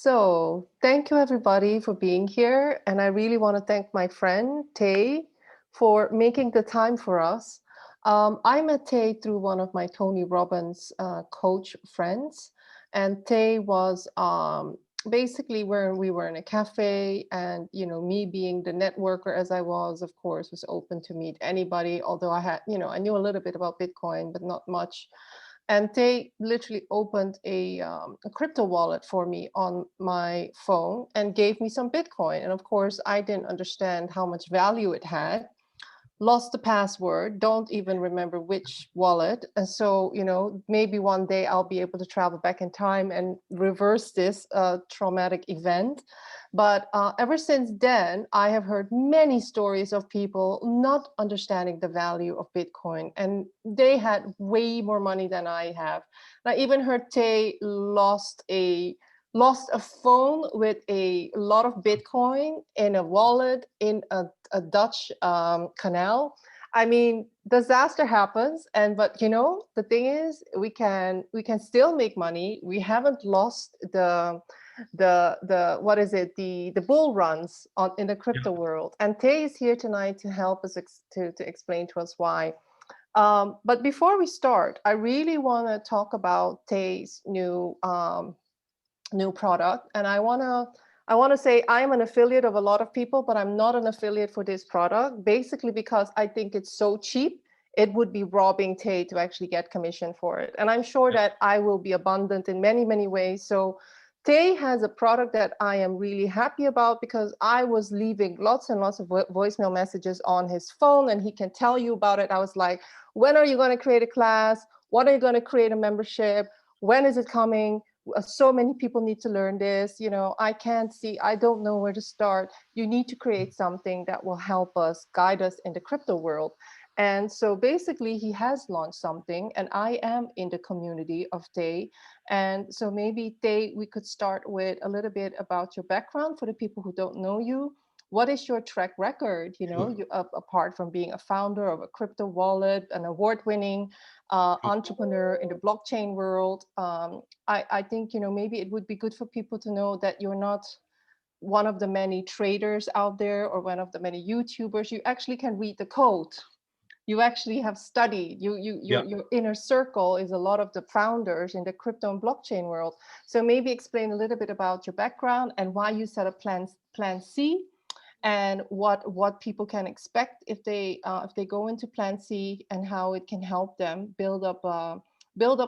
So thank you everybody for being here. And I really want to thank my friend Tay for making the time for us. I met Tay through one of my Tony Robbins coach friends. And Tay was basically where we were in a cafe, and me being the networker as I was, of course, was open to meet anybody, although I had, I knew a little bit about Bitcoin, but not much. And they literally opened a crypto wallet for me on my phone and gave me some Bitcoin. And of course, I didn't understand how much value it had. Lost the password, don't even remember which wallet. And so, maybe one day I'll be able to travel back in time and reverse this traumatic event. But ever since then, I have heard many stories of people not understanding the value of Bitcoin, and they had way more money than I have. And I even heard Tay lost a phone with a lot of Bitcoin in a wallet in a Dutch canal. I mean, disaster happens, but the thing is, we can still make money. We haven't lost the what is it, the bull runs on in the crypto world. And Tay is here tonight to help us to explain to us why. But before we start, I really want to talk about Tay's new product. And I want to say I am an affiliate of a lot of people, but I'm not an affiliate for this product, basically because I think it's so cheap. It would be robbing Tay to actually get commission for it. And I'm sure that I will be abundant in many, many ways. So Tay has a product that I am really happy about, because I was leaving lots and lots of voicemail messages on his phone, and he can tell you about it. I was like, when are you going to create a class? When are you going to create a membership? When is it coming? So many people need to learn this. I don't know where to start. You need to create something that will help us, guide us in the crypto world. And so basically he has launched something, and I am in the community of Tay. And so maybe Tay, we could start with a little bit about your background for the people who don't know you. What is your track record? Apart from being a founder of a crypto wallet, an award-winning entrepreneur in the blockchain world, I think maybe it would be good for people to know that you're not one of the many traders out there or one of the many YouTubers. You actually can read the code. You actually have studied. Your inner circle is a lot of the founders in the crypto and blockchain world. So maybe explain a little bit about your background and why you set up Plan C, and what people can expect if they go into Plan C, and how it can help them build up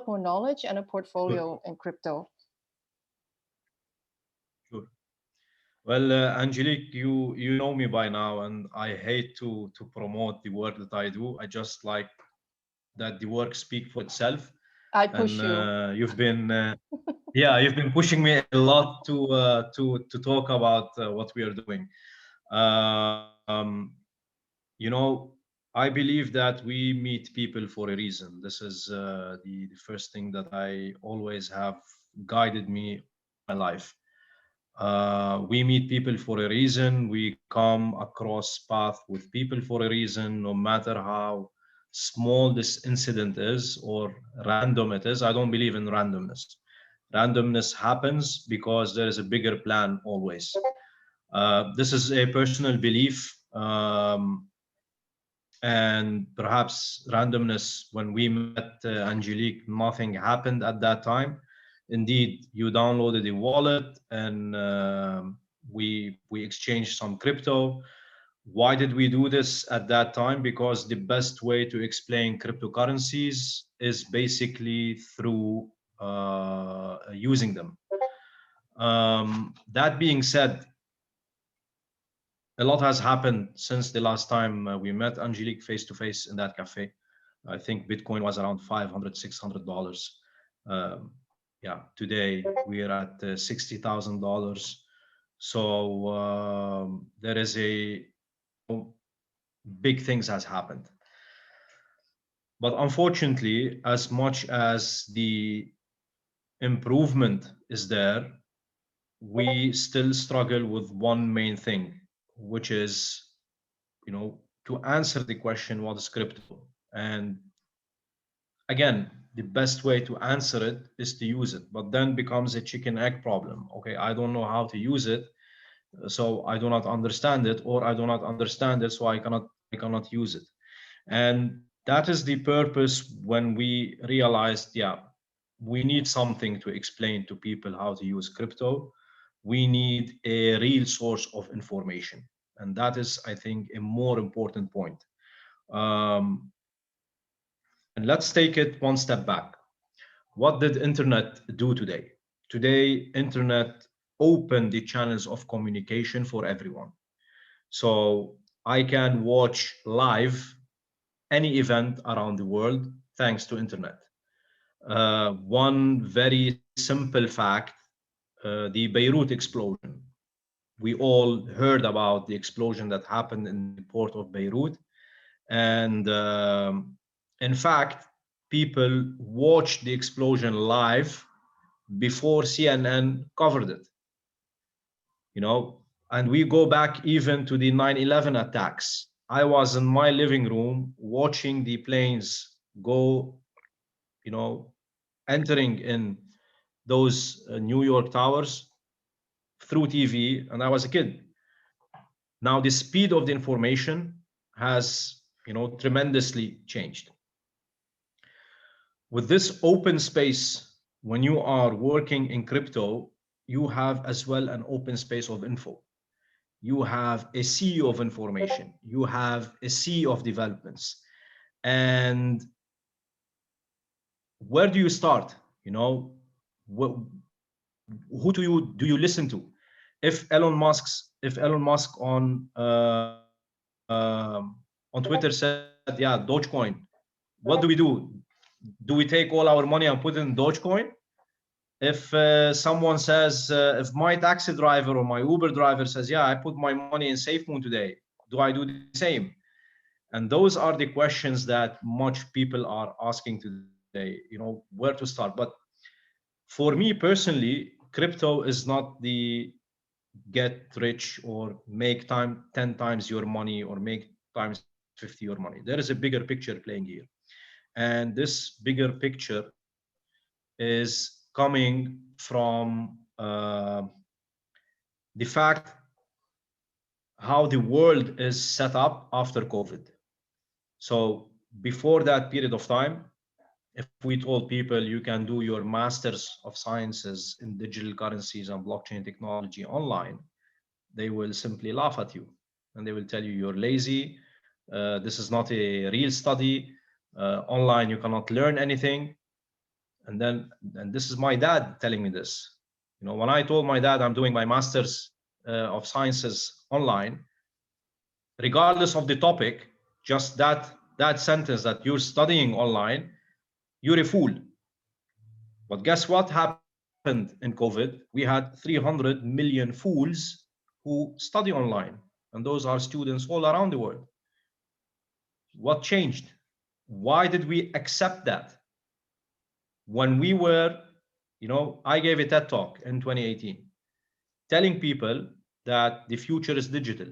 more knowledge and a portfolio in crypto. Sure. Well, Angelique, you know me by now, and I hate to promote the work that I do. I just like that the work speak for itself. I And push you. you've been pushing me a lot to talk about what we are doing. Um, you know, I believe that we meet people for a reason. This is the first thing that I always have guided me all my life. We meet people for a reason. We come across path with people for a reason, no matter how small this incident is or random it is. I don't believe in randomness. Randomness happens because there is a bigger plan always. This is a personal belief. And perhaps randomness, when we met Angelique, nothing happened at that time. Indeed, you downloaded a wallet, and we exchanged some crypto. Why did we do this at that time? Because the best way to explain cryptocurrencies is basically through using them. That being said, a lot has happened since the last time we met Angelique face to face in that cafe. I think Bitcoin was around $500, $600. Yeah, today we are at $60,000. So there is a big things has happened. But unfortunately, as much as the improvement is there, we still struggle with one main thing, which is, to answer the question, what is crypto? And again, the best way to answer it is to use it, but then becomes a chicken egg problem. Okay, I don't know how to use it, so I do not understand it, or I do not understand it, so I cannot use it. And that is the purpose when we realized, yeah, we need something to explain to people how to use crypto. We need a real source of information, and that is, I think, a more important point. Um, and let's take it one step back. What did internet do today? Today, internet opened the channels of communication for everyone. So I can watch live any event around the world thanks to internet. One very simple fact, the Beirut explosion. We all heard about the explosion that happened in the port of Beirut. And in fact, people watched the explosion live before CNN covered it. You know, and we go back even to the 9/11 attacks. I was in my living room watching the planes go, you know, entering in those New York towers through TV, and I was a kid. Now the speed of the information has, tremendously changed. With this open space, when you are working in crypto, you have as well an open space of info. You have a sea of information. You have a sea of developments. And where do you start? What, who do you listen to? If Elon Musk on Twitter said, yeah, Dogecoin, what do? Do we take all our money and put it in Dogecoin? If someone says, if my taxi driver or my Uber driver says, yeah, I put my money in SafeMoon today, do I do the same? And those are the questions that much people are asking today, where to start. But for me personally, crypto is not the get rich or make 10 times your money or make times 50 your money. There is a bigger picture playing here. And this bigger picture is coming from the fact how the world is set up after COVID. So before that period of time, if we told people you can do your masters of sciences in digital currencies and blockchain technology online, they will simply laugh at you and they will tell you you're lazy. This is not a real study. Online, you cannot learn anything. And this is my dad telling me this. When I told my dad I'm doing my masters of sciences online, regardless of the topic, just that sentence that you're studying online, you're a fool. But guess what happened in COVID? We had 300 million fools who study online, and those are students all around the world. What changed? Why did we accept that? When we were, I gave a TED talk in 2018 telling people that the future is digital.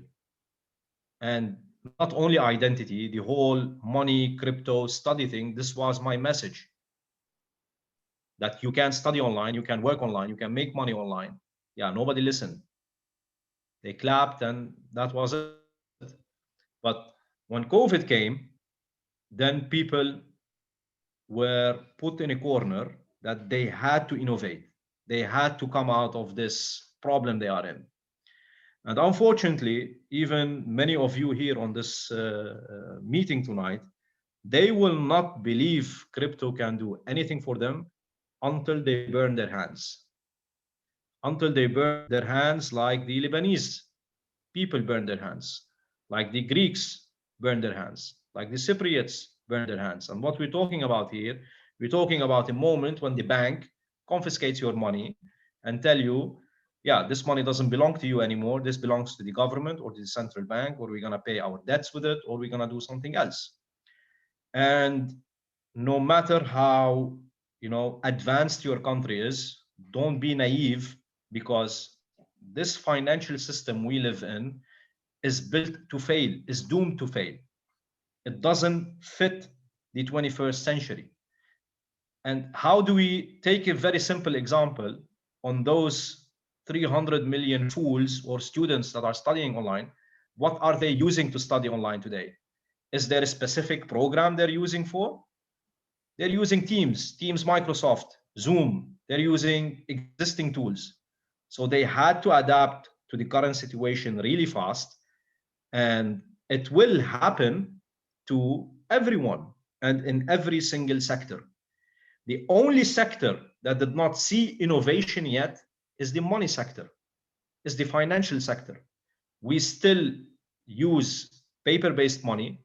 And not only identity, the whole money, crypto, study thing, this was my message. That you can study online, you can work online, you can make money online. Yeah, nobody listened. They clapped and that was it. But when COVID came, then people were put in a corner that they had to innovate. They had to come out of this problem they are in. And unfortunately, even many of you here on this meeting tonight, they will not believe crypto can do anything for them until they burn their hands. Until they burn their hands like the Lebanese people burn their hands, like the Greeks burn their hands, like the Cypriots burn their hands. And what we're talking about here, we're talking about a moment when the bank confiscates your money and tell you, yeah, this money doesn't belong to you anymore. This belongs to the government or to the central bank, or we're going to pay our debts with it, or we're going to do something else. And no matter how, advanced your country is, don't be naive, because this financial system we live in is built to fail, is doomed to fail. It doesn't fit the 21st century. And how do we take a very simple example on those 300 million fools or students that are studying online? What are they using to study online today? Is there a specific program they're using for? They're using Teams, Microsoft, Zoom. They're using existing tools. So they had to adapt to the current situation really fast. And it will happen to everyone and in every single sector. The only sector that did not see innovation yet is the money sector, is the financial sector. We still use paper-based money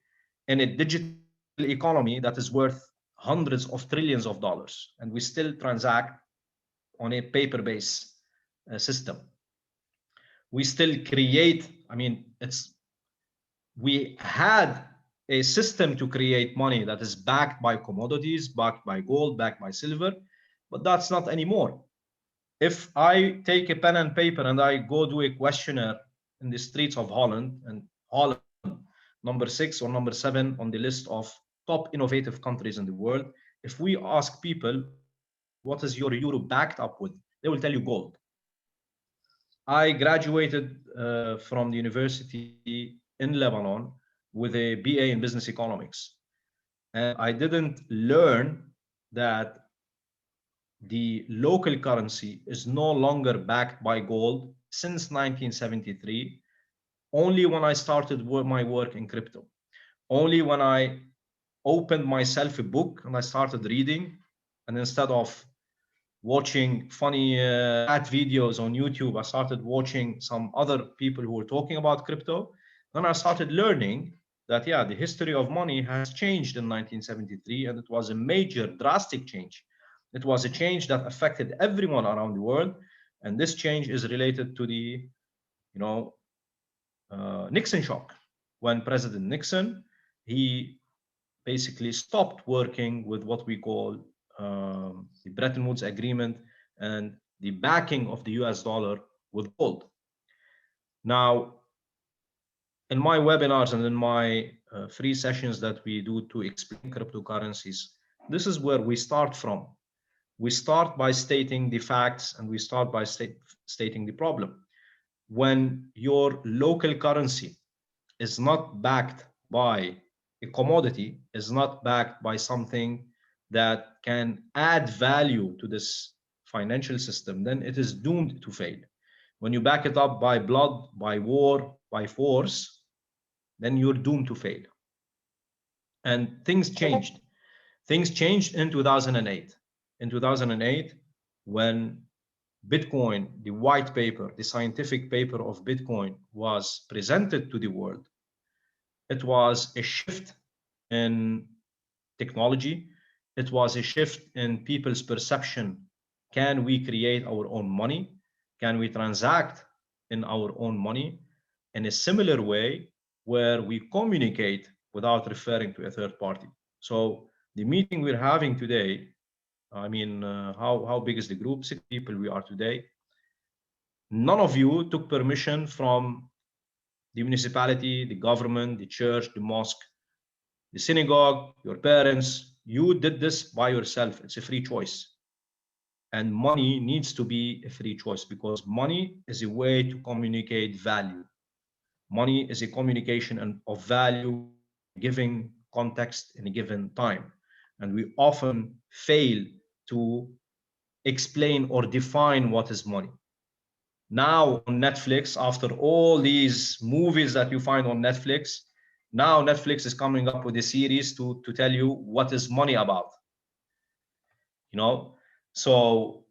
in a digital economy that is worth hundreds of trillions of dollars, and we still transact on a paper-based system. We still create, I mean, we had a system to create money that is backed by commodities, backed by gold, backed by silver, but that's not anymore. If I take a pen and paper and I go do a questionnaire in the streets of Holland, and Holland, number 6 or number 7 on the list of top innovative countries in the world, if we ask people, what is your euro backed up with? They will tell you gold. I graduated from the university in Lebanon with a BA in business economics. And I didn't learn that the local currency is no longer backed by gold since 1973, only when I started my work in crypto. Only when I opened myself a book and I started reading, and instead of watching funny cat videos on YouTube, I started watching some other people who were talking about crypto. Then I started learning that, yeah, the history of money has changed in 1973, and it was a major, drastic change. It was a change that affected everyone around the world, and this change is related to the, Nixon shock. When President Nixon, he basically stopped working with what we call the Bretton Woods Agreement and the backing of the US dollar with gold. Now, in my webinars and in my free sessions that we do to explain cryptocurrencies, this is where we start from. We start by stating the facts, and we start by stating the problem. When your local currency is not backed by a commodity, is not backed by something that can add value to this financial system, then it is doomed to fail. When you back it up by blood, by war, by force, then you're doomed to fail. And things changed. Things changed in 2008. In 2008, when Bitcoin, the white paper, the scientific paper of Bitcoin was presented to the world, it was a shift in technology. It was a shift in people's perception. Can we create our own money? Can we transact in our own money in a similar way where we communicate without referring to a third party? So the meeting we're having today, I mean, how big is the group? 6 people we are today. None of you took permission from the municipality, the government, the church, the mosque, the synagogue, your parents. You did this by yourself. It's a free choice. And money needs to be a free choice, because money is a way to communicate value. Money is a communication of value in a given context, in a given time. And we often fail to explain or define what is money. Now on Netflix, after all these movies that you find on Netflix, now Netflix is coming up with a series to tell you what is money about. So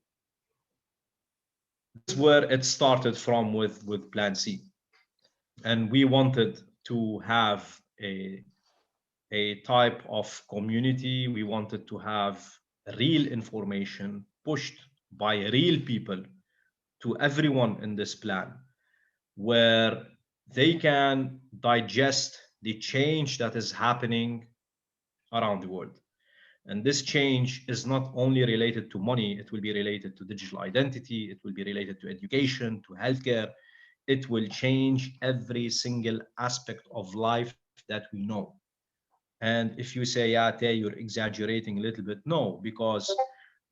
this is where it started from with Plan C. And we wanted to have a type of community. We wanted to have real information pushed by real people to everyone in this plan, where they can digest the change that is happening around the world. And this change is not only related to money, it will be related to digital identity, it will be related to education, to healthcare. It will change every single aspect of life that we know. And if you say, yeah, Tay, you're exaggerating a little bit, no, because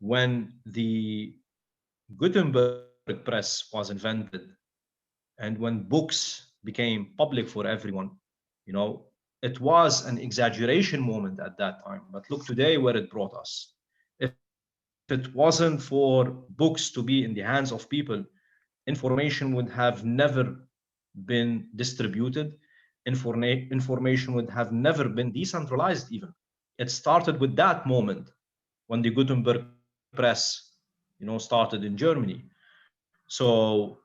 when the Gutenberg press was invented and when books became public for everyone, you know, it was an exaggeration moment at that time. But look today where it brought us. If it wasn't for books to be in the hands of people, information would have never been distributed. Information would have never been decentralized even. It started with that moment when the Gutenberg press, started in Germany. So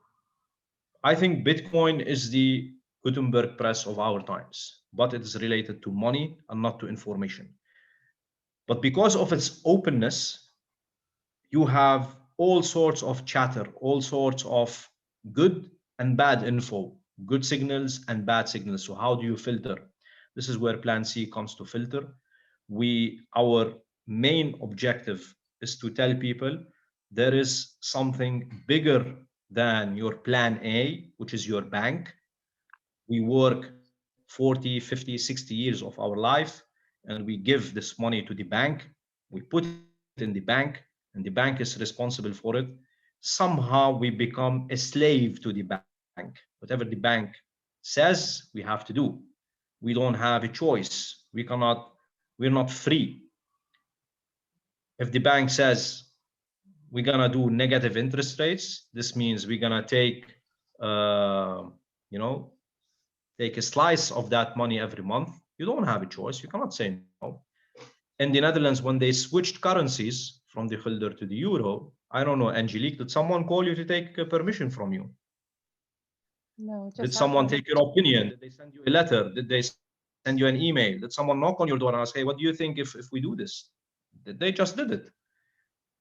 I think Bitcoin is the Gutenberg press of our times, but it is related to money and not to information. But because of its openness, you have all sorts of chatter, all sorts of good and bad info, good signals and bad signals. So how do you filter? This is where Plan C comes to filter. Our main objective is to tell people there is something bigger than your plan A, which is your bank. We work 40, 50, 60 years of our life, and we give this money to the bank. We put it in the bank, and the bank is responsible for it. Somehow we become a slave to the bank. Whatever the bank says, we have to do. We don't have a choice. We're not free. If the bank says we're gonna do negative interest rates, this means we're gonna uh, you know, take a slice of that money every month. You don't have a choice. You cannot say no. In the Netherlands, when they switched currencies from the guilder to the euro, I don't know, Angelique, did someone call you to take permission from you? No, it Did just someone happened. take your opinion? Did they send you a letter? Did they send you an email? Did someone knock on your door and ask, hey, what do you think if we do this? They just did it.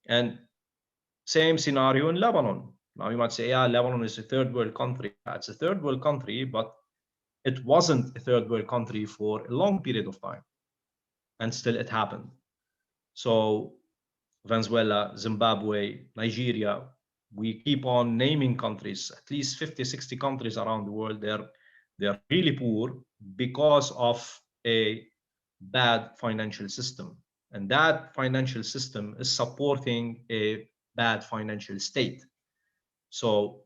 And same scenario in Lebanon. Now you might say, yeah, Lebanon is a third world country. Yeah, it's a third world country, but it wasn't a third world country for a long period of time. And still it happened. So Venezuela, Zimbabwe, Nigeria, we keep on naming countries, at least 50, 60 countries around the world. They're really poor because of a bad financial system. And that financial system is supporting a bad financial state. So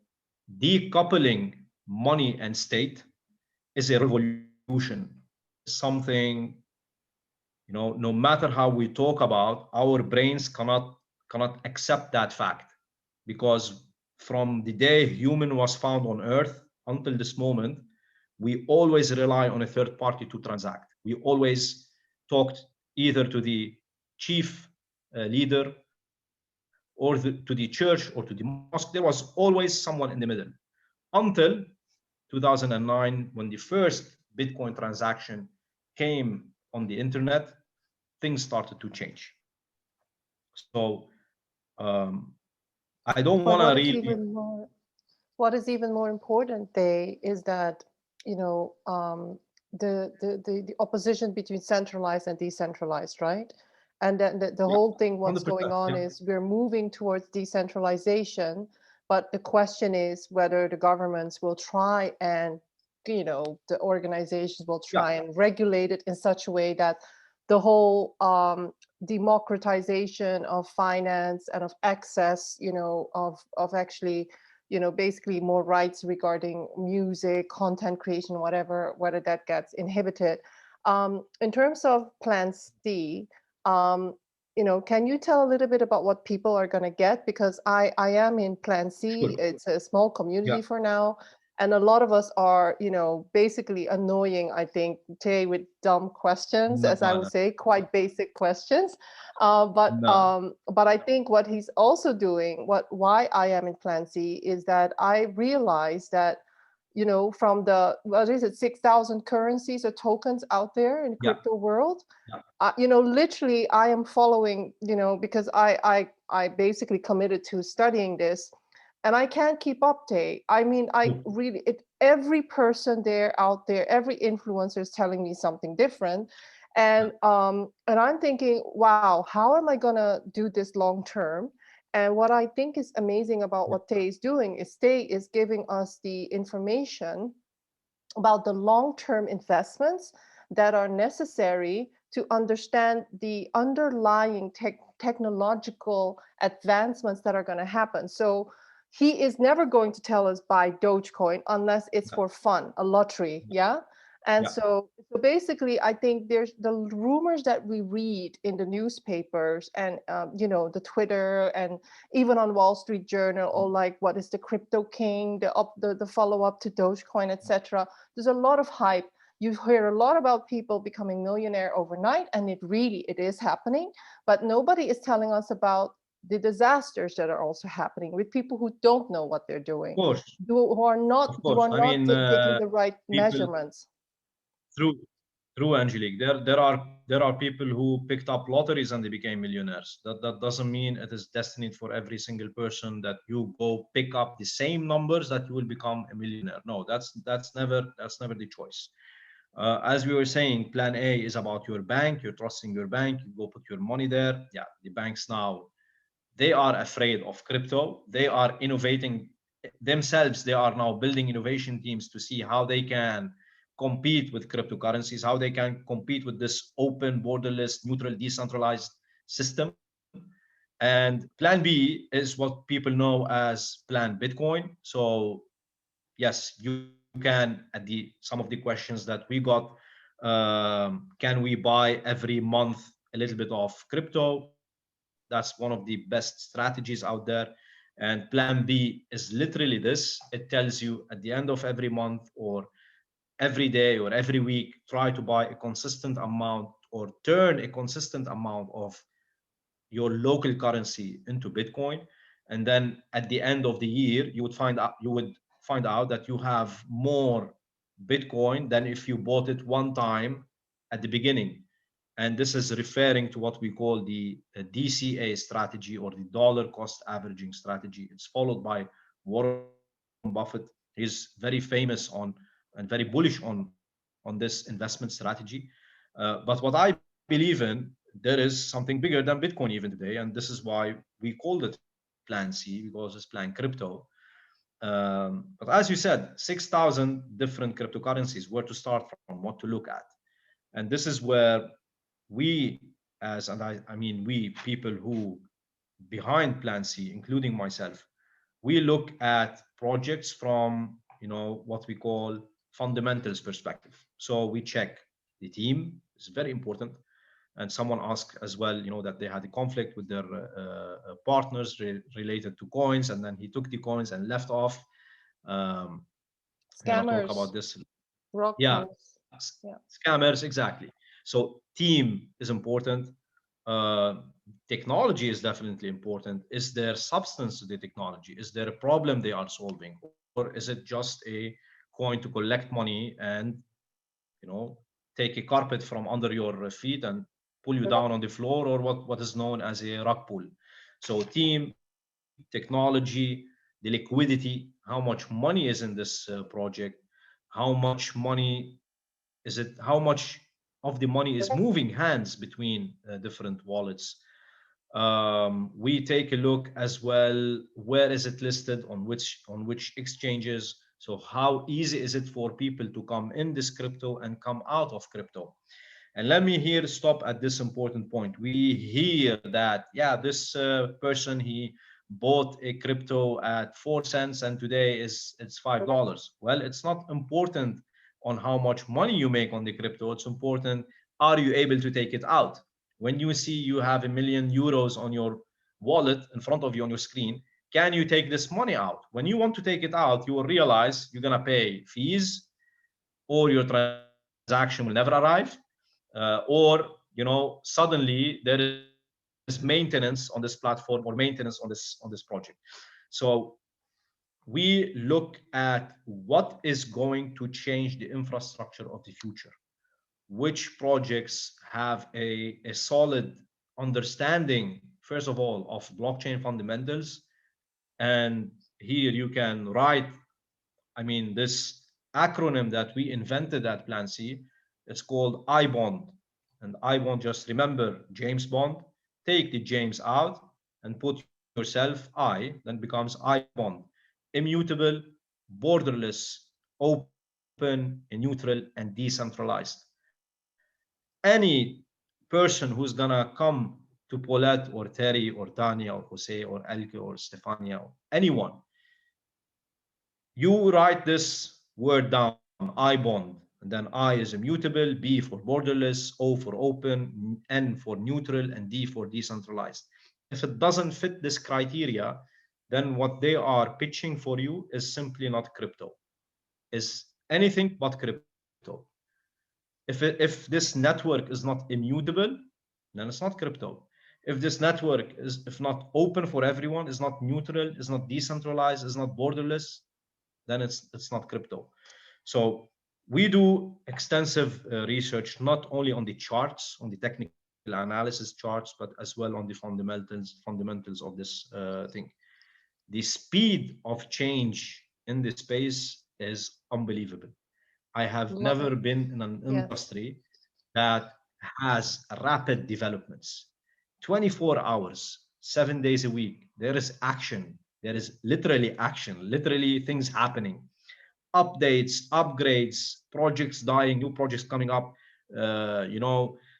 decoupling money and state is a revolution, is something, no matter how we talk about, our brains cannot accept that fact, because from the day human was found on earth until this moment, we always rely on a third party to transact. We always talked either to the chief leader, or to the church, or to the mosque. There was always someone in the middle, until 2009, when the first Bitcoin transaction came on the internet. Things started to change. So I don't But want to really. what is even more important, they is that, the opposition between centralized and decentralized, right? And then the Yeah, whole thing, what's 100%. going on Yeah, is we're moving towards decentralization, but the question is whether the governments will try and, the organizations will yeah, try and regulate it in such a way that the whole democratization of finance and of access, of actually, basically more rights regarding music, content creation, whatever, whether that gets inhibited. In terms of Plan C, can you tell a little bit about what people are going to get? Because I am in Plan C. sure. It's a small Yeah, community for now. And a lot of us are, basically annoying, I think, Tay, with dumb questions, no, as I would no, say, quite basic questions. But no. but I think what he's also doing, why I am in Plan C, is that I realize that, from the, what is it, 6,000 currencies or tokens out there in the Yeah, crypto world, yeah, literally I am following, because I basically committed to studying this, and I can't keep up, Tay. I mean, I sure. really, every person there out there, every influencer is telling me something different. Yeah, And I'm thinking, wow, how am I gonna do this long term? And what I think is amazing about yeah, what Tay is doing is Tay is giving us the information about the long-term investments that are necessary to understand the underlying technological advancements that are going to happen. So he is never going to tell us buy Dogecoin unless it's for fun, a lottery, yeah? And Yeah. so basically, I think there's the rumors that we read in the newspapers and the Twitter and even on Wall Street Journal, or like what is the crypto king, the follow up to Dogecoin, etc. There's a lot of hype. You hear a lot about people becoming millionaire overnight, and it is happening. But nobody is telling us about the disasters that are also happening with people who don't know what they're doing, Of course, who are not of who course. are I not mean, taking the right people measurements. through through Angelique, there are people who picked up lotteries and they became millionaires. That doesn't mean it is destined for every single person that you go pick up the same numbers that you will become a millionaire. No, that's never the choice. As we were saying, plan A is about your bank. You're trusting your bank. You go put your money there. Yeah, the banks now, they are afraid of crypto. They are innovating themselves. They are now building innovation teams to see how they can compete with cryptocurrencies, how they can compete with this open, borderless, neutral, decentralized system. And plan B is what people know as plan Bitcoin. So yes, you can, at the some of the questions that we got, can we buy every month a little bit of crypto? That's one of the best strategies out there. And plan B is literally this: it tells you at the end of every month or every day or every week, try to buy a consistent amount or turn a consistent amount of your local currency into Bitcoin. And then at the end of the year, you would find out that you have more Bitcoin than if you bought it one time at the beginning. And this is referring to what we call the DCA strategy, or the dollar cost averaging strategy. It's followed by Warren Buffett. He's very famous on and very bullish on this investment strategy. But what I believe in, there is something bigger than Bitcoin even today, and this is why we called it Plan C, because it's Plan Crypto. But as you said, 6,000 different cryptocurrencies, where to start from, what to look at. And this is where we, I mean, we people who behind Plan C, including myself, we look at projects from, what we call fundamentals perspective. So we check the team is very important. And someone asked as well, that they had a conflict with their partners related to coins, and then he took the coins and left off. um, we're gonna talk Scammers, about this. rock Yeah, yeah. scammers, exactly. So team is important. uh, Technology is definitely important. Is there substance to the technology? Is there a problem they are solving, or is it just a coin to collect money and, take a carpet from under your feet and pull you down on the floor, or what is known as a rug pull? So team, technology, the liquidity, how much money is in this project, how much money is it, how much of the money is moving hands between different wallets. We take a look as well, where is it listed, on which exchanges. So how easy is it for people to come in this crypto and come out of crypto? And let me here stop at this important point. We hear that, yeah, this person, he bought a crypto at 4 cents and today it's $5. Well, it's not important on how much money you make on the crypto. It's important, are you able to take it out? When you see you have €1 million on your wallet in front of you on your screen, can you take this money out? When you want to take it out, you will realize you're gonna pay fees, or your transaction will never arrive, or suddenly there is maintenance on this platform, or maintenance on this project. So we look at what is going to change the infrastructure of the future, which projects have a solid understanding, first of all, of blockchain fundamentals. And here you can write, I mean, this acronym that we invented at Plan C, it's called IBOND. And IBOND, just remember James Bond, take the James out and put yourself I, then becomes IBOND. Immutable, borderless, open, neutral, and decentralized. any person who's gonna come to Paulette or Terry or Tanya or Jose or Elke or Stefania or anyone, you write this word down, I bond, and then I is immutable, B for borderless, O for open, N for neutral, and D for decentralized. If it doesn't fit this criteria, then what they are pitching for you is simply not crypto, is anything but crypto. If this network is not immutable, then it's not crypto. If this network is, if not open for everyone, is not neutral, is not decentralized, is not borderless, then it's not crypto. So we do extensive research, not only on the charts, on the technical analysis charts, but as well on the fundamentals of this thing. The speed of change in this space is unbelievable. I have Love never it. been in an Yes. industry that has rapid developments. 24 hours, 7 days a week. There is action. There is literally action, literally things happening, updates, upgrades, projects dying, new projects coming up,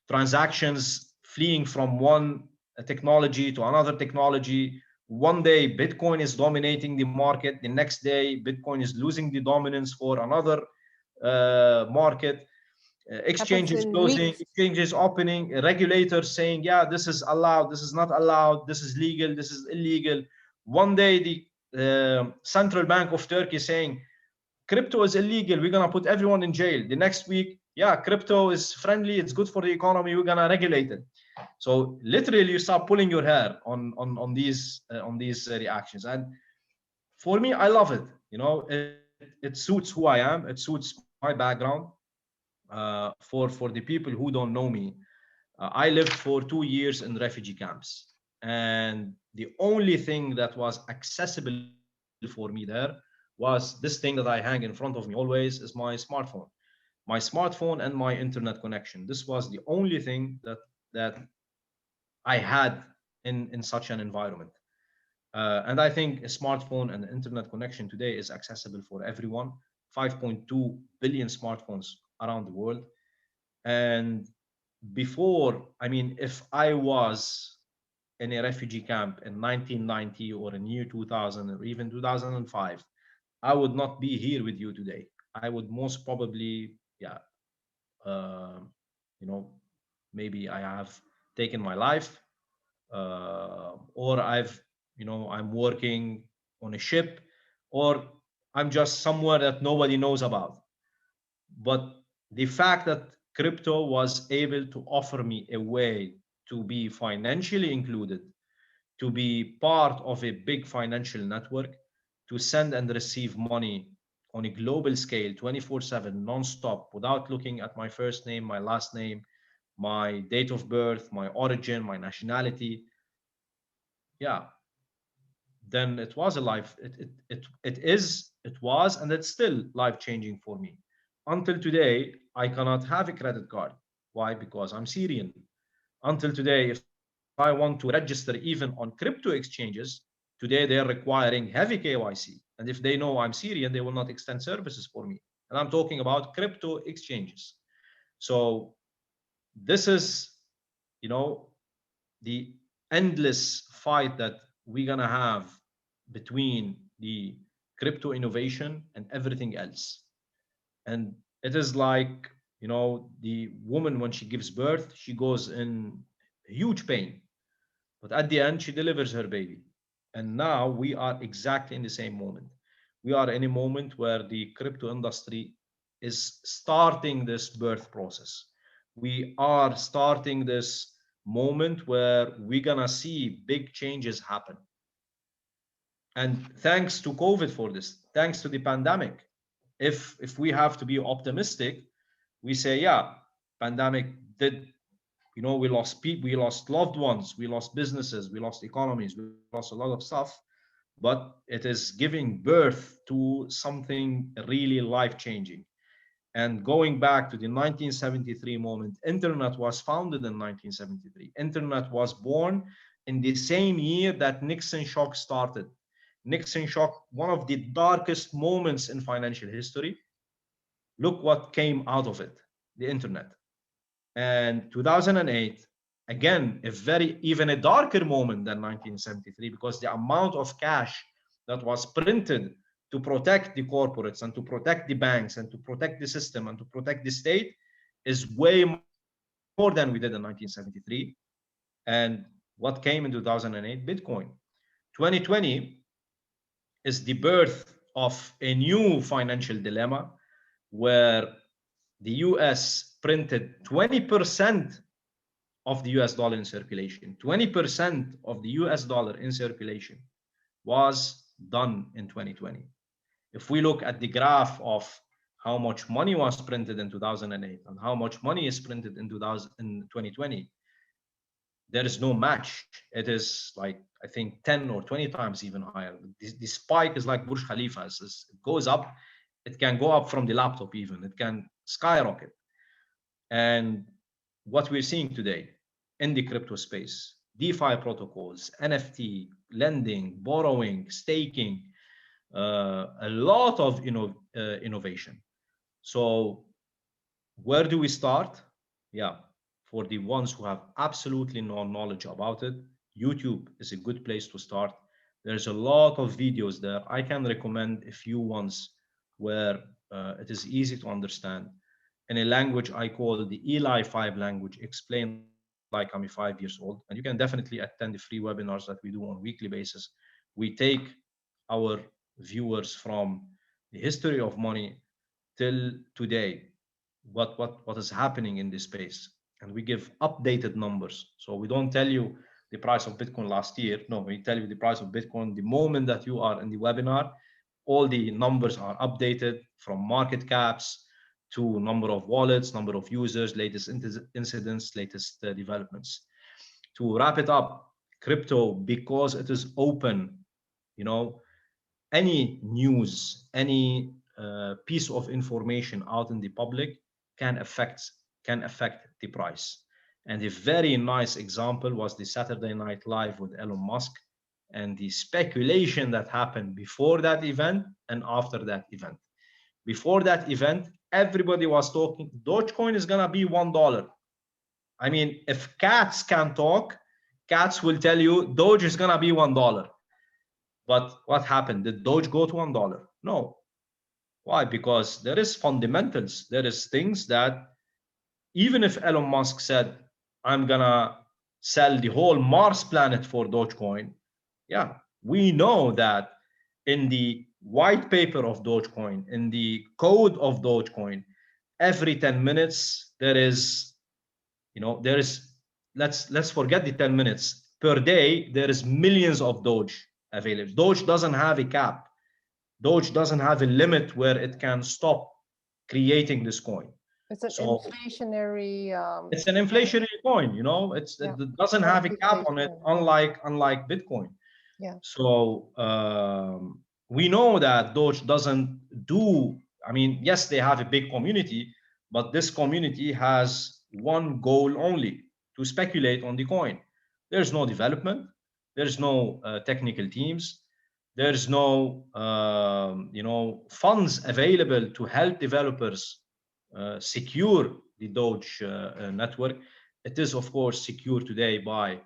transactions fleeing from one technology to another technology. One day, Bitcoin is dominating the market. The next day, Bitcoin is losing the dominance for another market. Happens Exchanges in closing, weeks. exchanges opening, regulators saying, yeah, this is allowed, this is not allowed, this is legal, this is illegal. One day, the Central Bank of Turkey saying, crypto is illegal, we're going to put everyone in jail. The next week, yeah, crypto is friendly, it's good for the economy, we're going to regulate it. So literally you start pulling your hair on these reactions. And for me, I love it. It suits who I am, it suits my background. For the people who don't know me, I lived for 2 years in refugee camps, and the only thing that was accessible for me there was this thing that I hang in front of me always, is my smartphone. My smartphone and my internet connection. This was the only thing that I had in such an environment. And I think a smartphone and internet connection today is accessible for everyone. 5.2 billion smartphones around the world. And before, I mean, if I was in a refugee camp in 1990 or in year 2000 or even 2005, I would not be here with you today. I would most probably, yeah, uh, you know, maybe I have taken my life, or I'm working on a ship, or I'm just somewhere that nobody knows about. But the fact that crypto was able to offer me a way to be financially included, to be part of a big financial network, to send and receive money on a global scale, 24/7, non-stop, without looking at my first name, my last name, my date of birth, my origin, my nationality. Yeah, then it was a life. It was, and it's still life changing for me. Until today, I cannot have a credit card. Why? Because I'm Syrian. Until today, if I want to register even on crypto exchanges, today they're requiring heavy KYC. And if they know I'm Syrian, they will not extend services for me. And I'm talking about crypto exchanges. So this is, you know, the endless fight that we're gonna have between the crypto innovation and everything else. And it is like, the woman, when she gives birth, she goes in huge pain, but at the end she delivers her baby. And now we are exactly in the same moment. We are in a moment where the crypto industry is starting this birth process. We are starting this moment where we're gonna see big changes happen. And thanks to COVID for this, thanks to the pandemic. If we have to be optimistic, we say, yeah, pandemic did, we lost people, we lost loved ones, we lost businesses, we lost economies, we lost a lot of stuff, but it is giving birth to something really life changing. And going back to the 1973 moment, internet was founded in 1973. Internet was born in the same year that Nixon shock started. Nixon shock, one of the darkest moments in financial history. Look what came out of it, the internet. And 2008, again, even a darker moment than 1973, because the amount of cash that was printed to protect the corporates and to protect the banks and to protect the system and to protect the state is way more than we did in 1973. And what came in 2008? Bitcoin. 2020 is the birth of a new financial dilemma where the US printed 20% of the US dollar in circulation. 20% of the US dollar in circulation was done in 2020. If we look at the graph of how much money was printed in 2008 and how much money is printed in 2020, there is no match. It is like, I think 10 or 20 times even higher. The spike is like Burj Khalifa. It goes up. It can go up from the laptop even. It can skyrocket. And what we're seeing today in the crypto space, DeFi protocols, NFT, lending, borrowing, staking, a lot of innovation. So where do we start? Yeah, for the ones who have absolutely no knowledge about it, YouTube is a good place to start. There's a lot of videos there. I can recommend a few ones where it is easy to understand in a language I call the Eli 5 language, explained like I'm 5 years old. And you can definitely attend the free webinars that we do on a weekly basis. We take our viewers from the history of money till today, what is happening in this space, and we give updated numbers. So we don't tell you the price of Bitcoin last year. No, we tell you the price of Bitcoin the moment that you are in the webinar. All the numbers are updated from market caps to number of wallets, number of users, latest incidents, latest developments. To wrap it up, crypto, because it is open, you know, any news, any piece of information out in the public can affect the price. And a very nice example was the Saturday Night Live with Elon Musk and the speculation that happened before that event and after that event. Before that event, everybody was talking Dogecoin is gonna be $1. I mean, if cats can talk, cats will tell you Doge is gonna be $1. But what happened? Did Doge go to $1? No. Why? Because there is fundamentals. There is things that even if Elon Musk said, I'm gonna sell the whole Mars planet for Dogecoin, yeah, we know that in the white paper of Dogecoin, in the code of Dogecoin, every 10 minutes there is, there is, let's forget the 10 minutes. Per day, there is millions of Doge available. Doge doesn't have a cap. Doge doesn't have a limit where it can stop creating this coin. It's an inflationary. It's an inflationary coin, it doesn't have a cap on it, unlike Bitcoin. Yeah. So we know that Doge doesn't do. I mean, yes, they have a big community, but this community has one goal only: to speculate on the coin. There's no development. There's no technical teams. There's no funds available to help developers secure the Doge network. It is, of course, secure today by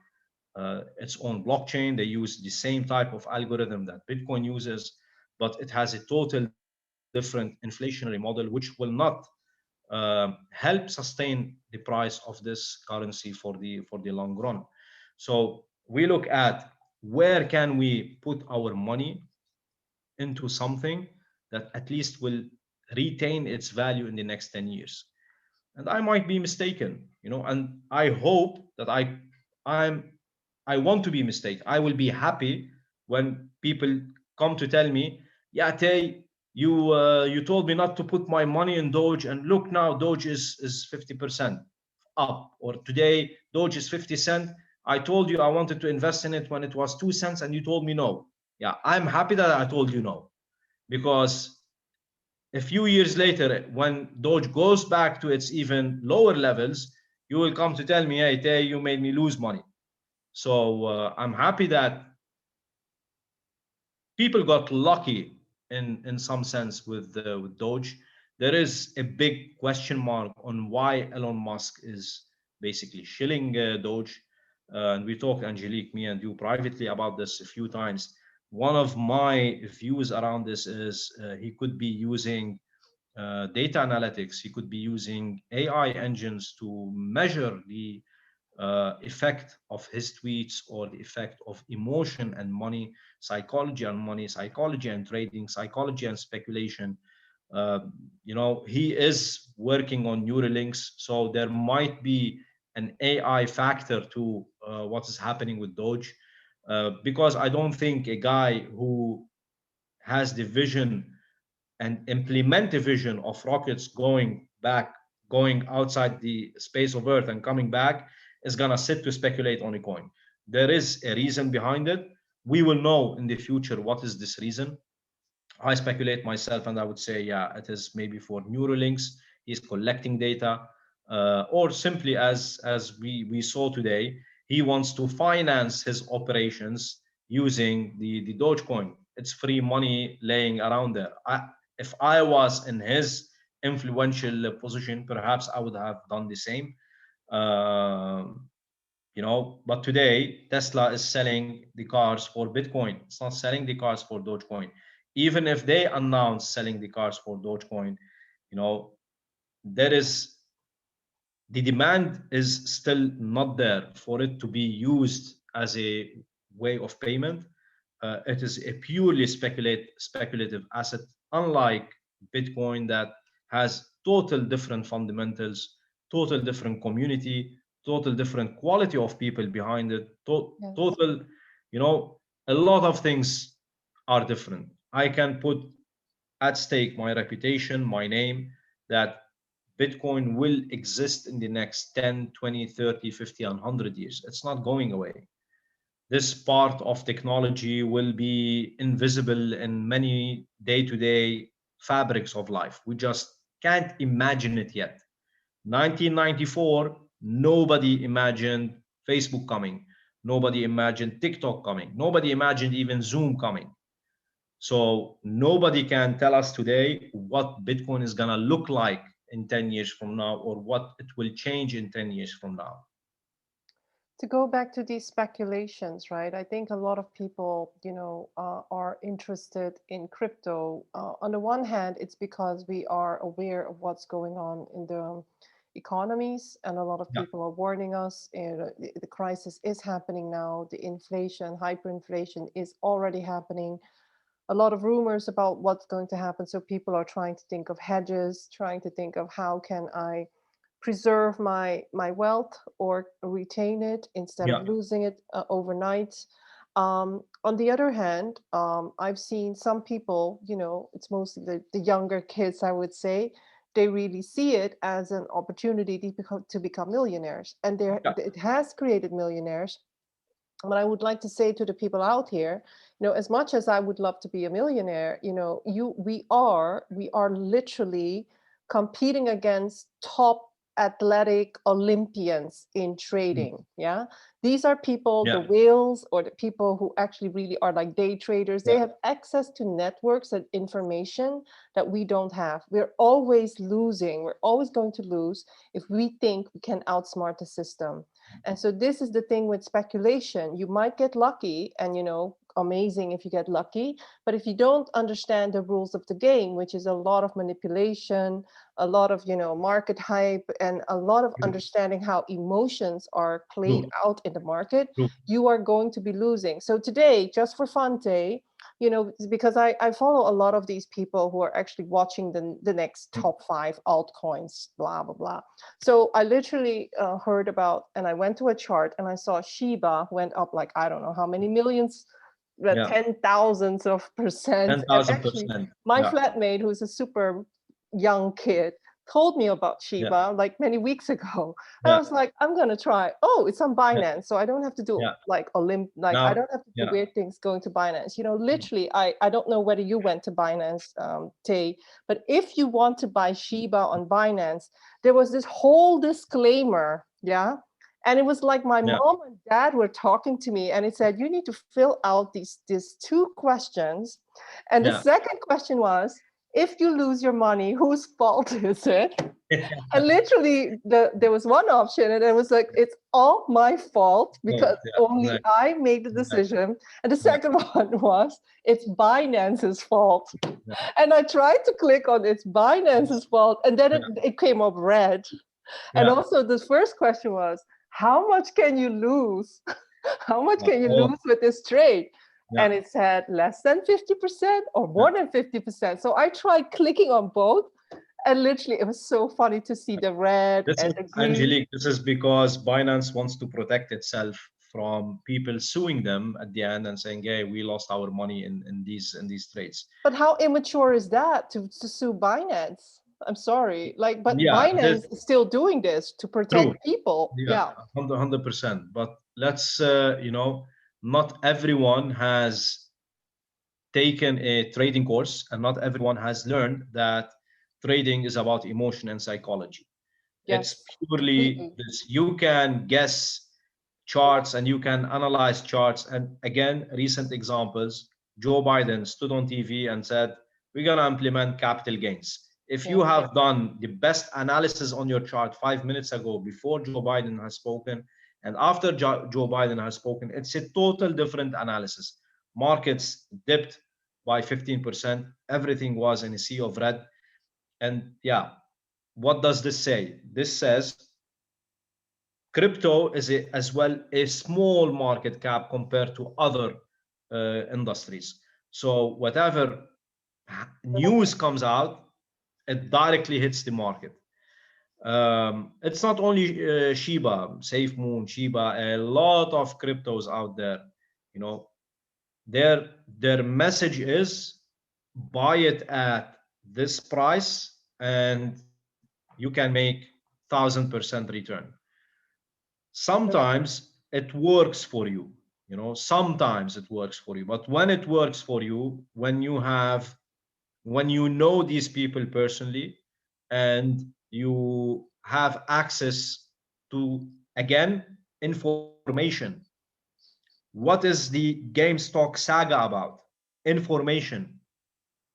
its own blockchain. They use the same type of algorithm that Bitcoin uses, but it has a total different inflationary model, which will not help sustain the price of this currency for the long run. So we look at where can we put our money into something that at least will retain its value in the next 10 years. And I might be mistaken, and I hope that I want to be mistaken. I will be happy when people come to tell me, yeah, Tay, you told me not to put my money in Doge, and look now, Doge is 50% up, or today Doge is 50 cents. I told you I wanted to invest in it when it was 2 cents, and you told me no. Yeah, I'm happy that I told you no, because a few years later, when Doge goes back to its even lower levels, you will come to tell me, hey, Tay, you made me lose money. So I'm happy that people got lucky in some sense with Doge. there is a big question mark on why Elon Musk is basically shilling Doge. And we talked, Angelique, me and you privately about this a few times. One of my views around this is he could be using data analytics. He could be using AI engines to measure the effect of his tweets, or the effect of emotion and money, psychology and trading, psychology and speculation. Uh, he is working on Neuralinks, so there might be an AI factor to what is happening with Doge, because I don't think a guy who has the vision and implement the vision of rockets going outside the space of Earth and coming back, is gonna sit to speculate on a coin. There is a reason behind it. We will know in the future what is this reason. I speculate myself, and I would say, yeah, it is maybe for Neuralinks. He's collecting data, or simply, as we saw today, he wants to finance his operations using the Dogecoin. It's free money laying around there. If I was in his influential position, perhaps I would have done the same. Um, but today Tesla is selling the cars for Bitcoin. It's not selling the cars for Dogecoin. Even if they announce selling the cars for Dogecoin, you know there is the demand is still not there for it to be used as a way of payment. It is a purely speculative asset, unlike Bitcoin, that has total different fundamentals, total different community, total different quality of people behind it, Yes. total, a lot of things are different. I can put at stake my reputation, my name, that Bitcoin will exist in the next 10, 20, 30, 50, and 100 years. It's not going away. This part of technology will be invisible in many day-to-day fabrics of life. We just can't imagine it yet. 1994, nobody imagined Facebook coming. Nobody imagined TikTok coming. Nobody imagined even Zoom coming. So nobody can tell us today what Bitcoin is going to look like in 10 years from now, or what it will change in 10 years from now. To go back to these speculations, right? I think a lot of people, are interested in crypto. On the one hand, it's because we are aware of what's going on in the economies, and a lot of Yeah, people are warning us. The crisis is happening now. The inflation, hyperinflation, is already happening. A lot of rumors about what's going to happen. So people are trying to think of hedges, trying to think of how can I preserve my wealth or retain it instead of yeah, losing it overnight. On the other hand, I've seen some people, it's mostly the younger kids, I would say, they really see it as an opportunity to become millionaires, and yeah, it has created millionaires. But I would like to say to the people out here, as much as I would love to be a millionaire, we are literally competing against top athletic Olympians in mm, trading. Yeah. These are people, the yeah, whales, or the people who actually really are like day traders. They yeah, have access to networks and information that we don't have. We're always losing. We're always going to lose if we think we can outsmart the system. And so this is the thing with speculation. You might get lucky, and amazing if you get lucky, but if you don't understand the rules of the game, which is a lot of manipulation, a lot of market hype, and a lot of true, understanding how emotions are played true, out in the market, true. you are going to be losing. So today, just for fun, Tay, because I follow a lot of these people who are actually watching the next Mm, top 5 altcoins, blah blah blah. So I literally heard about, and I went to a chart and I saw Shiba went up like, I don't know how many millions, yeah, 10,000s of percent. And actually, 10,000%. my Yeah, flatmate, who's a super young kid, told me about yeah, Shiba like many weeks ago. And I yeah, was like, I'm gonna try. Oh, it's on yeah, Binance, so I don't have to do yeah. like I Now, don't have to do yeah, weird things going to Binance. mm, Literally, I don't know whether you went to Binance, Tay, but if you want to buy Shiba on Binance, there was this whole disclaimer, yeah. And it was like my yeah, mom and dad were talking to me, and it said you need to fill out these 2 questions. And the yeah, second question was, if you lose your money, whose fault is it? And literally, there was one option, and it was like, it's all my fault because Yeah, only exactly. I made the Exactly. decision. And the Yeah, second one was, it's Binance's fault. yeah. And I tried to click on it's Binance's fault, and then it came up red. And Yeah. also, the first question was, how much can you lose? How much can you Oh, lose with this trade? yeah. And it said less than 50% or more than 50%. So I tried clicking on both, and literally it was so funny to see the red This and is the green. Angelique. This is because Binance wants to protect itself from people suing them at the end and saying, "Hey, we lost our money in these trades." But how immature is that to sue Binance? I'm sorry. Like, but Yeah, this Binance is still doing this to true. protect people. Yeah, Yeah. 100%. But let's not everyone has taken a trading course, and not everyone has learned that trading is about emotion and psychology. It's Yes. purely Completely. this. You can guess charts and you can analyze charts. And again, recent examples, Joe Biden stood on TV and said, we're going to implement capital gains. If you Yeah. have done the best analysis on your chart 5 minutes ago, before Joe Biden has spoken, and after Joe Biden has spoken, it's a total different analysis. Markets dipped by 15%. Everything was in a sea of red. And yeah, what does this say? This says crypto is as well a small market cap compared to other industries. So whatever news comes out, it directly hits the market. It's not only Shiba, SafeMoon, Shiba, a lot of cryptos out there. You know, their message is buy it at this price, and you can make 1,000% return. Sometimes it works for you, sometimes it works for you, but when it works for you, when you know these people personally, and you have access to, again, information. What is the GameStop saga about? Information.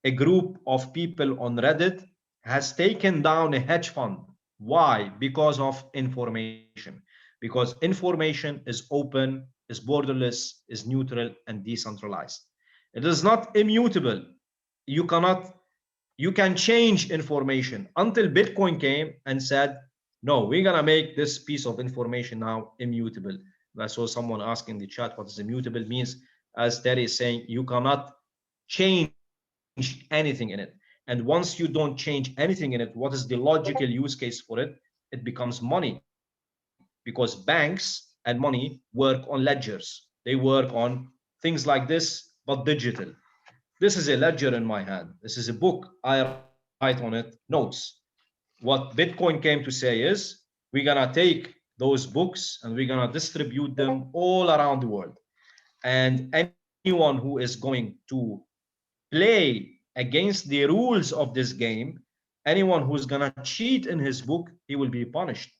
A group of people on Reddit has taken down a hedge fund. Why? Because of information. Because information is open, is borderless, is neutral, and decentralized. It is not immutable. You cannot, you can change information until Bitcoin came and said, no, we're going to make this piece of information now immutable. I saw someone asking in the chat what is immutable means. As Terry is saying, you cannot change anything in it. And once you don't change anything in it, what is the logical use case for it? It becomes money, because banks and money work on ledgers. They work on things like this, but digital. This is a ledger in my hand. This is a book. I write on it notes. What Bitcoin came to say is, we're going to take those books and we're going to distribute them all around the world. And anyone who is going to play against the rules of this game, anyone who's going to cheat in his book, he will be punished,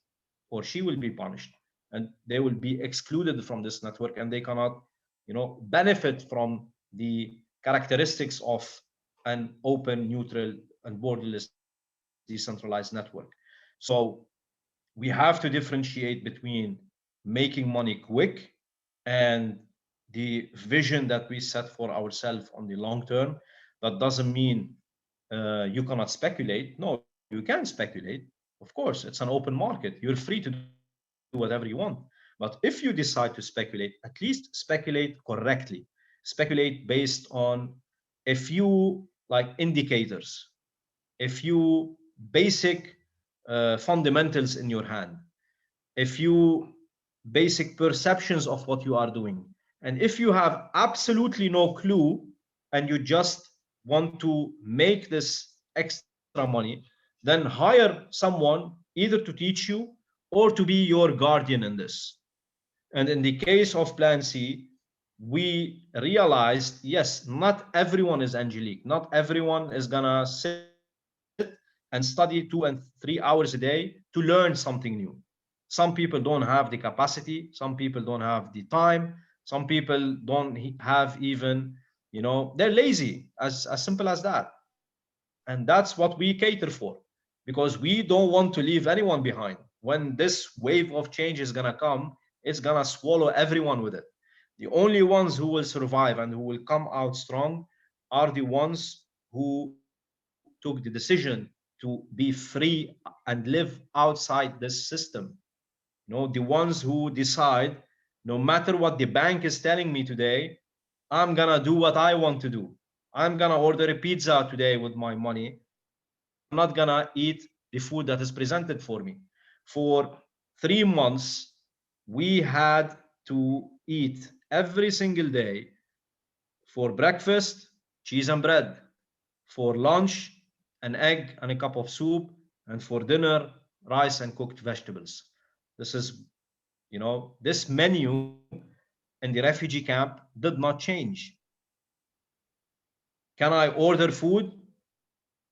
or she will be punished, and they will be excluded from this network, and they cannot benefit from the characteristics of an open, neutral, and borderless decentralized network. So we have to differentiate between making money quick and the vision that we set for ourselves on the long term. That doesn't mean you cannot speculate. No, you can speculate. Of course, it's an open market. You're free to do whatever you want. But if you decide to speculate, at least speculate correctly. Speculate based on a few like indicators, a few basic fundamentals in your hand, a few basic perceptions of what you are doing. And if you have absolutely no clue and you just want to make this extra money, then hire someone either to teach you or to be your guardian in this. And in the case of Plan C, we realized, yes, not everyone is Angelique. Not everyone is gonna sit and study 2 and 3 hours a day to learn something new. Some people don't have the capacity, some people don't have the time, some people don't have even, they're lazy, as simple as that. And that's what we cater for, because we don't want to leave anyone behind. When this wave of change is going to come, it's going to swallow everyone with it. The only ones who will survive and who will come out strong are the ones who took the decision to be free and live outside this system. The ones who decide, no matter what the bank is telling me today, I'm gonna do what I want to do. I'm gonna order a pizza today with my money. I'm not gonna eat the food that is presented for me. For 3 months, we had to eat every single day. For breakfast, cheese and bread. For lunch, an egg and a cup of soup. And for dinner, rice and cooked vegetables. This is, this menu in the refugee camp did not change. Can I order food?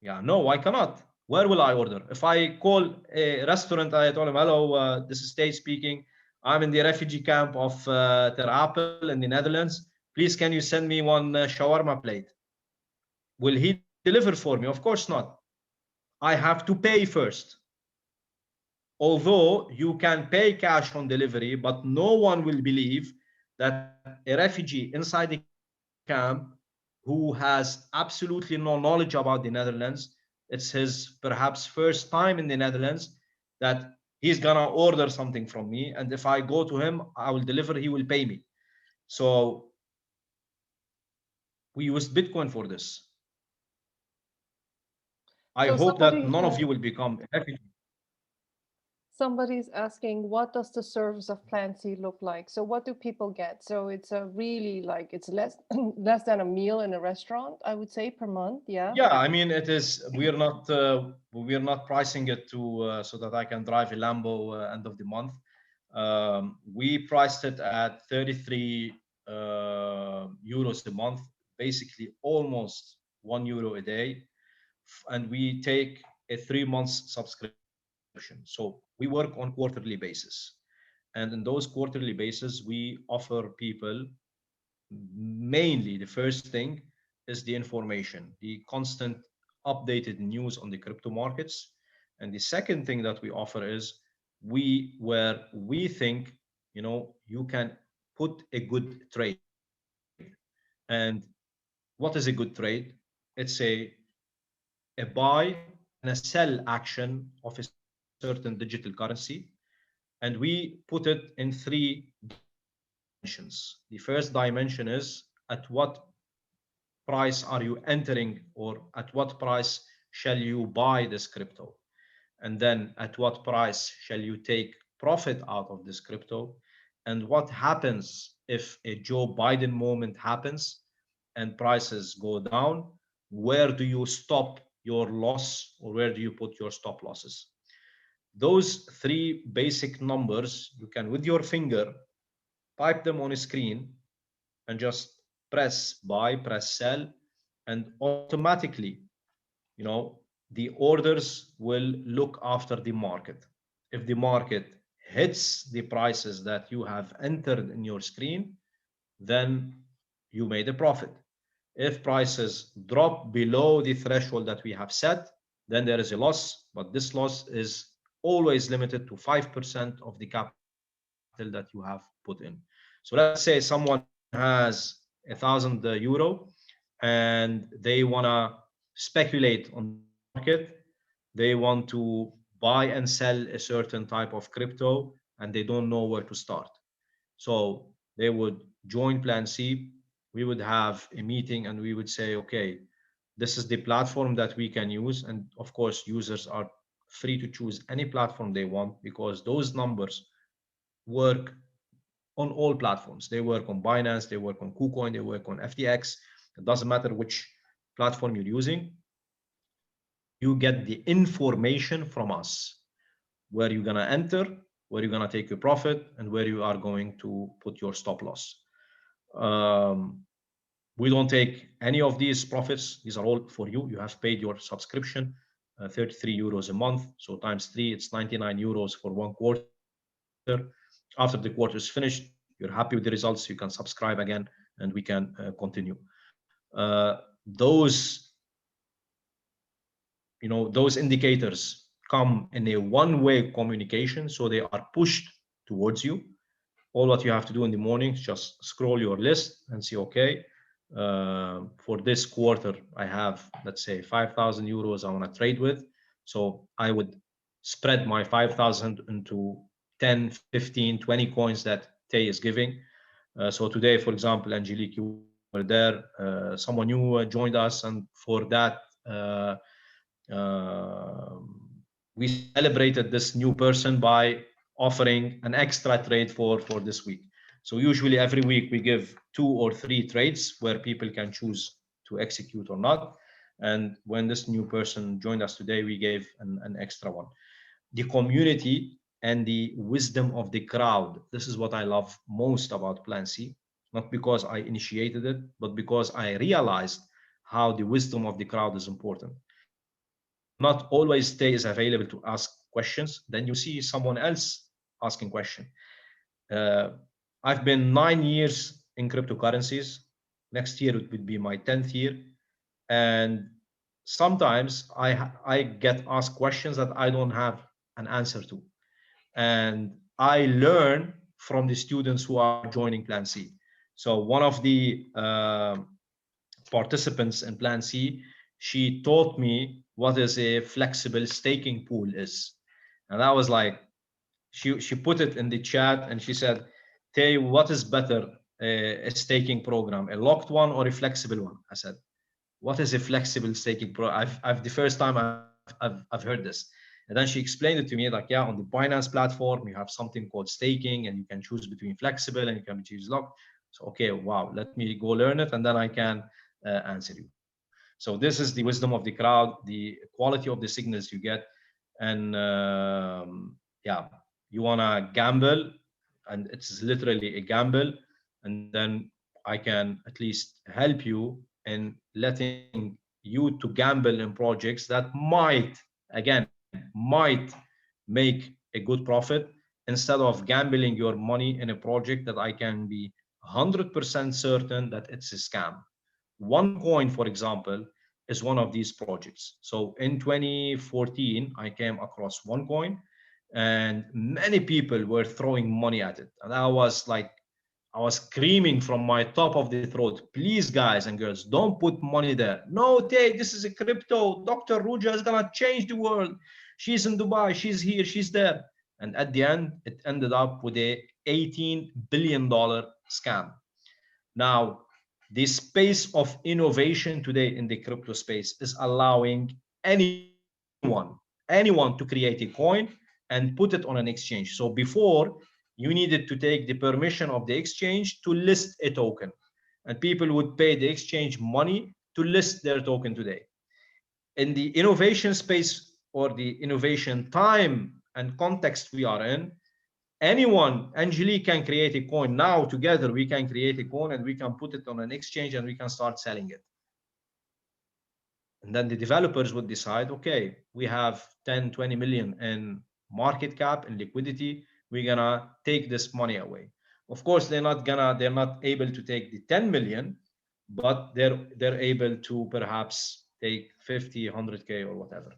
Yeah, no, I cannot. Where will I order? If I call a restaurant, I told them, hello, this is Tay speaking. I'm in the refugee camp of Ter Apel in the Netherlands. Please, can you send me one shawarma plate? Will he deliver for me? Of course not. I have to pay first. Although you can pay cash on delivery, but no one will believe that a refugee inside the camp who has absolutely no knowledge about the Netherlands, it's his perhaps first time in the Netherlands, that he's gonna order something from me, and if I go to him, I will deliver, he will pay me. So we used Bitcoin for this. I So hope that somebody, none of you will become refugees. somebody's asking, what does the service of Plan C look like? So what do people get? So it's a really like, it's less less than a meal in a restaurant, I would say, per month. Yeah. Yeah, I mean, it is. We are not pricing it to so that I can drive a Lambo end of the month. We priced it at 33 euros a month, basically almost €1 a day, and we take a 3 months subscription. So we work on quarterly basis, and in those quarterly basis, we offer people mainly, the first thing is the information, the constant updated news on the crypto markets. And the second thing that we offer is where we think, you can put a good trade. And what is a good trade? It's a buy and a sell action of a certain digital currency. And we put it in three dimensions. The first dimension is at what price are you entering, or at what price shall you buy this crypto? And then at what price shall you take profit out of this crypto? And what happens if a Joe Biden moment happens and prices go down? Where do you stop your loss, or where do you put your stop losses? Those three basic numbers, you can with your finger type them on a screen and just press buy, press sell, and automatically, the orders will look after the market. If the market hits the prices that you have entered in your screen, then you made a profit. If prices drop below the threshold that we have set, then there is a loss, but this loss is always limited to 5% of the capital that you have put in. So let's say someone has 1,000 euro and they want to speculate on the market. They want to buy and sell a certain type of crypto and they don't know where to start. So they would join Plan C. We would have a meeting and we would say, okay, this is the platform that we can use. And of course, users are free to choose any platform they want, because those numbers work on all platforms. They work on Binance, they work on KuCoin, they work on FTX. It doesn't matter which platform you're using. You get the information from us, where you're going to enter, where you're going to take your profit, and where you are going to put your stop loss. We don't take any of these profits. These are all for you. You have paid your subscription, 33 euros a month. So times three, it's 99 euros for 1 quarter. After the quarter is finished, you're happy with the results, you can subscribe again and we can continue. Those those indicators come in a one-way communication, so they are pushed towards you. All what you have to do in the morning is just scroll your list and see, okay, for this quarter, I have, let's say, 5,000 euros I want to trade with. So I would spread my 5,000 into 10, 15, 20 coins that Tay is giving. So today, for example, Angelique, you were there. Someone new joined us, and for that, uh, we celebrated this new person by offering an extra trade for this week. So usually every week we give 2 or 3 trades where people can choose to execute or not. And when this new person joined us today, we gave an extra one. The community and the wisdom of the crowd. This is what I love most about Plan C, not because I initiated it, but because I realized how the wisdom of the crowd is important. Not always Tay is available to ask questions. Then you see someone else asking question. Uh, I've been 9 years in cryptocurrencies. Next year it would be my 10th year, and sometimes I get asked questions that I don't have an answer to, and I learn from the students who are joining Plan C. So one of the participants in Plan C, she taught me what is a flexible staking pool is. And I was like, she put it in the chat and she said, Tay, what is better, a staking program, a locked one or a flexible one? I said, what is a flexible staking program? I've the first time I've heard this. And then she explained it to me like, yeah, on the Binance platform, you have something called staking and you can choose between flexible and you can choose locked. So, okay, wow, let me go learn it and then I can answer you. So this is the wisdom of the crowd, the quality of the signals you get. And yeah, you want to gamble, and it's literally a gamble. And then I can at least help you in letting you to gamble in projects that might, again, might make a good profit, instead of gambling your money in a project that I can be 100% certain that it's a scam. OneCoin, for example, is one of these projects. So in 2014, I came across OneCoin, and many people were throwing money at it. And I was screaming from my top of the throat, please, guys and girls, don't put money there. No, Tay, this is a crypto. Dr. Ruja is going to change the world. She's in Dubai. She's here. She's there. And at the end, it ended up with a $18 billion scam. Now, the space of innovation today in the crypto space is allowing anyone to create a coin and put it on an exchange. So before, you needed to take the permission of the exchange to list a token, and people would pay the exchange money to list their token today. In the innovation space, or the innovation time and context we are in, anyone, Angelique, can create a coin. Now together we can create a coin and we can put it on an exchange and we can start selling it. And then the developers would decide, okay, we have 10, 20 million in market cap and liquidity. We're gonna take this money away. Of course, they're not able to take the 10 million, but they're able to perhaps take 50, 100K or whatever.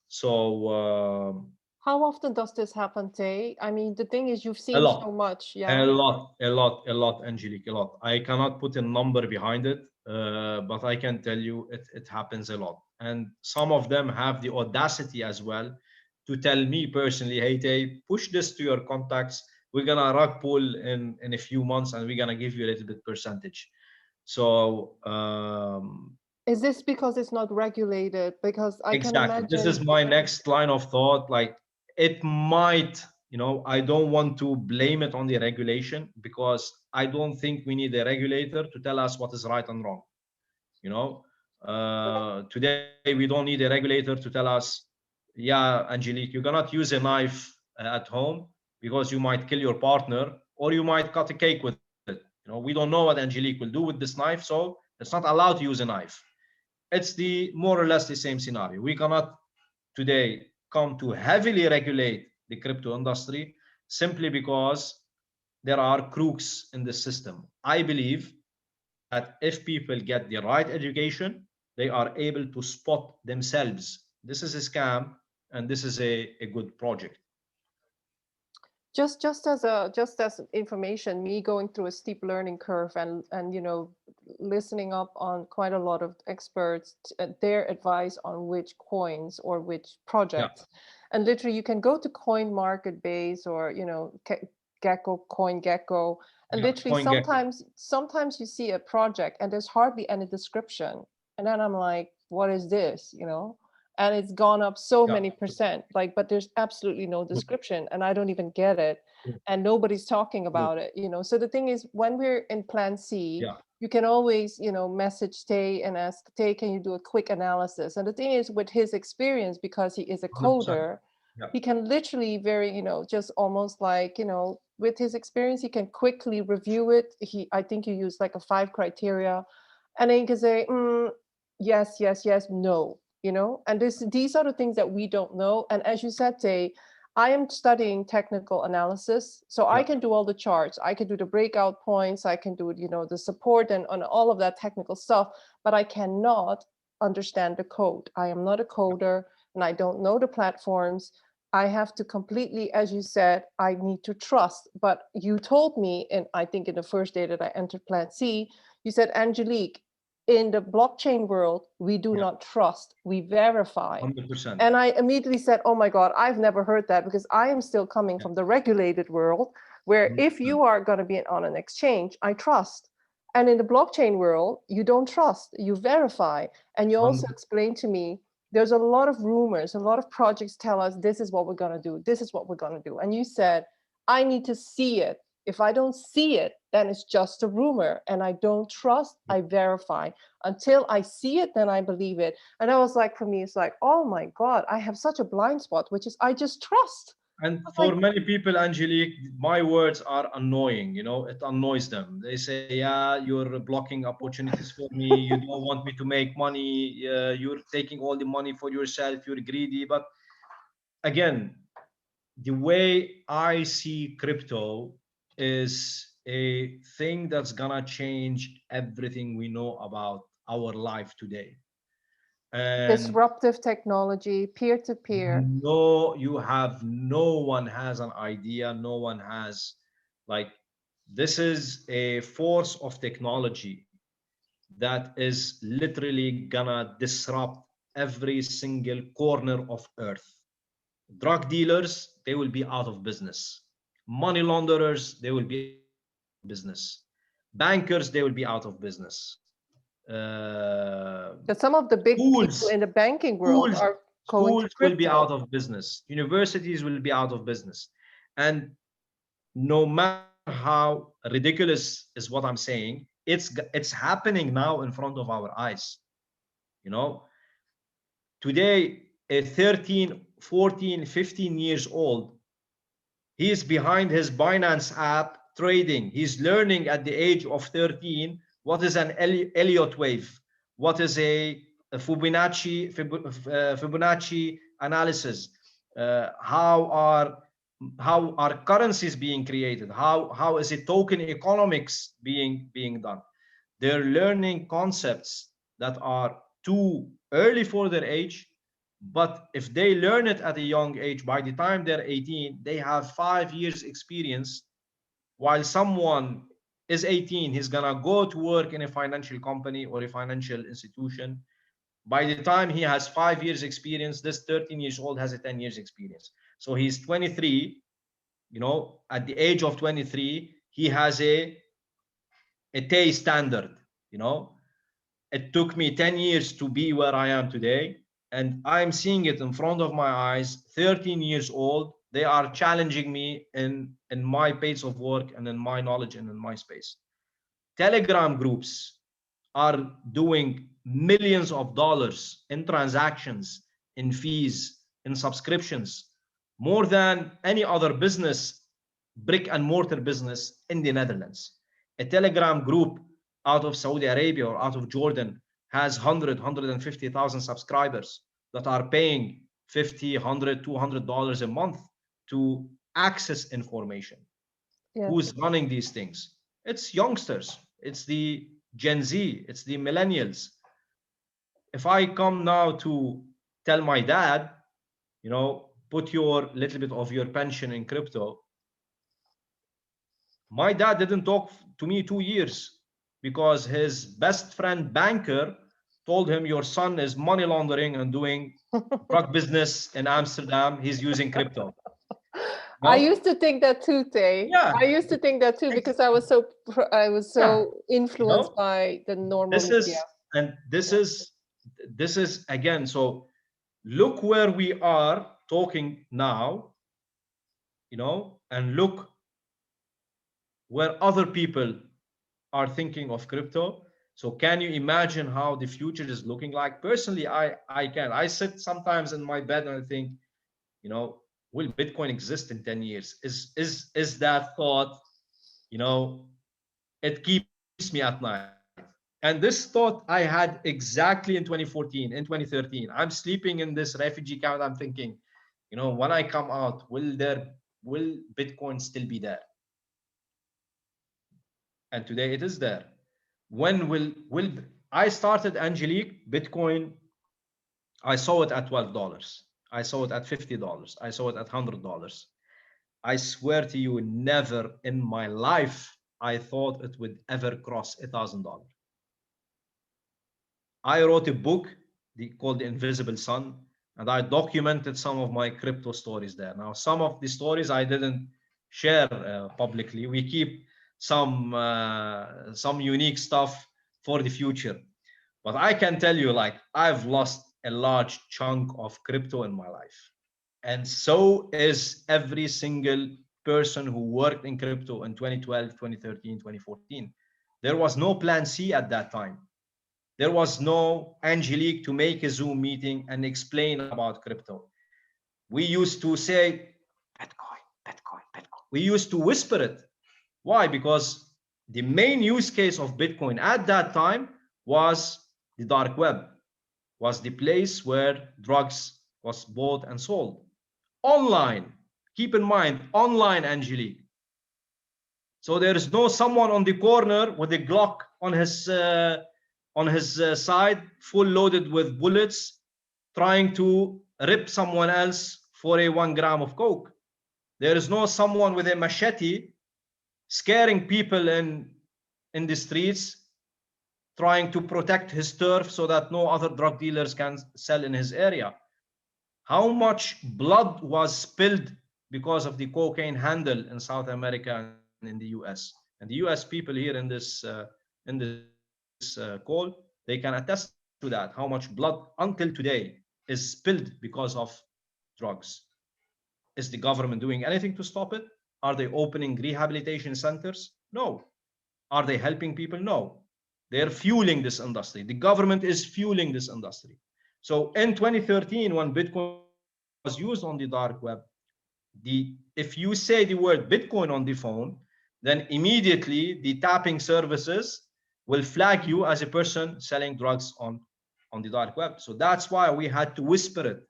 So How often does this happen, Tay? I mean, the thing is, you've a seen lot. so much. A Yeah. lot, Angelique, a lot. I cannot put a number behind it, but I can tell you it happens a lot. And some of them have the audacity as well to tell me personally, hey, Tay, push this to your contacts. We're going to rug pull in a few months and we're going to give you a little bit percentage. So, Is this because it's not regulated? Because I can exactly. This is imagine. my next line of thought. Like, it might, I don't want to blame it on the regulation, because I don't think we need a regulator to tell us what is right and wrong. Today we don't need a regulator to tell us, yeah, Angelique, you cannot use a knife at home because you might kill your partner, or you might cut a cake with it. We don't know what Angelique will do with this knife, so it's not allowed to use a knife. It's the more or less the same scenario. We cannot today come to heavily regulate the crypto industry simply because there are crooks in the system. I believe that if people get the right education, they are able to spot themselves this is a scam and this is a good project. Just as information, me going through a steep learning curve and listening up on quite a lot of experts, their advice on which coins or which Yeah, projects. And literally you can go to coin market base or gecko coin gecko, and yeah, literally CoinGecko. sometimes you see a project and there's hardly any description, and then I'm like, what is this, and it's gone up so Yeah, many percent, like, but there's absolutely no true, description and I don't even get it, true, and nobody's talking true. about it. So the thing is, when we're in plan C, Yeah, you can always message Tay and ask Tay, can you do a quick analysis? And the thing is, with his experience, because he is a 100%. coder, Yeah, he can literally very just almost like with his experience, he can quickly review it. I think you use like a 5 criteria, and then you can say, yes, yes, yes, no, and these are the things that we don't know. And as you said, Tay, I am studying technical analysis, so I yeah, can do all the charts, I can do the breakout points, I can do the support and on all of that technical stuff, but I cannot understand the code. I am not a coder, and I don't know the platforms. I have to completely, as you said, I need to trust. But you told me, and I think in the first day that I entered Plan C, you said, Angelique, in the blockchain world, we do yeah, not trust, we verify. 100%. And I immediately said, oh my God, I've never heard that, because I am still coming Yeah, from the regulated world where if 100%. you are going to be on an exchange, I trust. And in the blockchain world, you don't trust, you verify. And you also 100%. explained to me there's a lot of rumors, a lot of projects tell us this is what we're going to do, this is what we're going to do. And you said, I need to see it. If I don't see it, then it's just a rumor and I don't trust, I verify. Until I see it, then I believe it. And I was like, for me, it's like, oh my God, I have such a blind spot, which is I just trust. And I was like, for many people, Angelique, my words are annoying. It annoys them. They say, "Yeah, you're blocking opportunities for me. You don't want me to make money. You're taking all the money for yourself. You're greedy." But again, the way I see crypto is a thing that's gonna change everything we know about our life today. And disruptive technology, peer to peer. no, no one has an idea, no one has, like, this is a force of technology that is literally gonna disrupt every single corner of earth. Drug dealers, they will be out of business. Money launderers, they will be out of business. Bankers, they will be out of business. uh, That some of the big people schools in the banking world schools are going to schools will be out crypto. of business, universities will be out of business. And no matter how ridiculous is what I'm saying, it's happening now in front of our eyes. you know Today, a 13, 14, 15 years old, he is behind his Binance app trading. He's learning at the age of 13 what is an Elliott wave, what is a Fibonacci analysis, how are currencies being created, how is it token economics being done. They're learning concepts that are too early for their age, but if they learn it at a young age, by the time they're 18, they have 5 years experience. While someone is 18, he's gonna go to work in a financial company or a financial institution. By the time he has 5 years experience, this 13 years old has a 10 years experience. So he's 23. At the age of 23, he has a Tay standard. You know, it took me 10 years to be where I am today, and I'm seeing it in front of my eyes. 13 years old, they are challenging me in my pace of work and in my knowledge and in my space. Telegram groups are doing millions of dollars in transactions, in fees, in subscriptions, more than any other business, brick and mortar business in the Netherlands. A Telegram group out of Saudi Arabia or out of Jordan has 150,000 subscribers that are paying 50, 100, $200 a month to access information. Yes. Who's running these things? It's youngsters, it's the Gen Z, it's the millennials. If I come now to tell my dad, put your little bit of your pension in crypto, my dad didn't talk to me 2 years because his best friend banker told him your son is money laundering and doing drug business in Amsterdam. He's using crypto. I used to think that too, Tay. Yeah. I used to think that too because I was so influenced by the normal this media. is and this is again, so look where we are talking now, and look where other people are thinking of crypto. So can you imagine how the future is looking like? Personally, I can. I sit sometimes in my bed and I think, will Bitcoin exist in 10 years? Is that thought, it keeps me at night. And this thought I had exactly in 2014, in 2013. I'm sleeping in this refugee camp. I'm thinking, when I come out, will Bitcoin still be there? And today it is there. When will I started Angelique Bitcoin? I saw it at $12. I saw it at $50. I saw it at $100. I swear to you, never in my life I thought it would ever cross $1,000. I wrote a book called The Invisible Sun, and I documented some of my crypto stories there. Now, some of the stories I didn't share publicly. We keep some unique stuff for the future. But I can tell you, like, I've lost a large chunk of crypto in my life. And so is every single person who worked in crypto in 2012, 2013, 2014. There was no plan C at that time. There was no Angelique to make a Zoom meeting and explain about crypto. We used to say, Bitcoin, Bitcoin, Bitcoin. We used to whisper it. Why? Because the main use case of Bitcoin at that time was the dark web, was the place where drugs was bought and sold. Online. Keep in mind, online, Angelique. So there is no someone on the corner with a Glock on his side, full loaded with bullets, trying to rip someone else for a 1 gram of coke. There is no someone with a machete scaring people in the streets, trying to protect his turf so that no other drug dealers can sell in his area. How much blood was spilled because of the cocaine handle in South America and in the US? And the US people here in this call, they can attest to that. How much blood until today is spilled because of drugs. Is the government doing anything to stop it? Are they opening rehabilitation centers? No. Are they helping people? No. They're fueling this industry. The government is fueling this industry. So in 2013, when Bitcoin was used on the dark web, if you say the word Bitcoin on the phone, then immediately the tapping services will flag you as a person selling drugs on the dark web. So that's why we had to whisper it.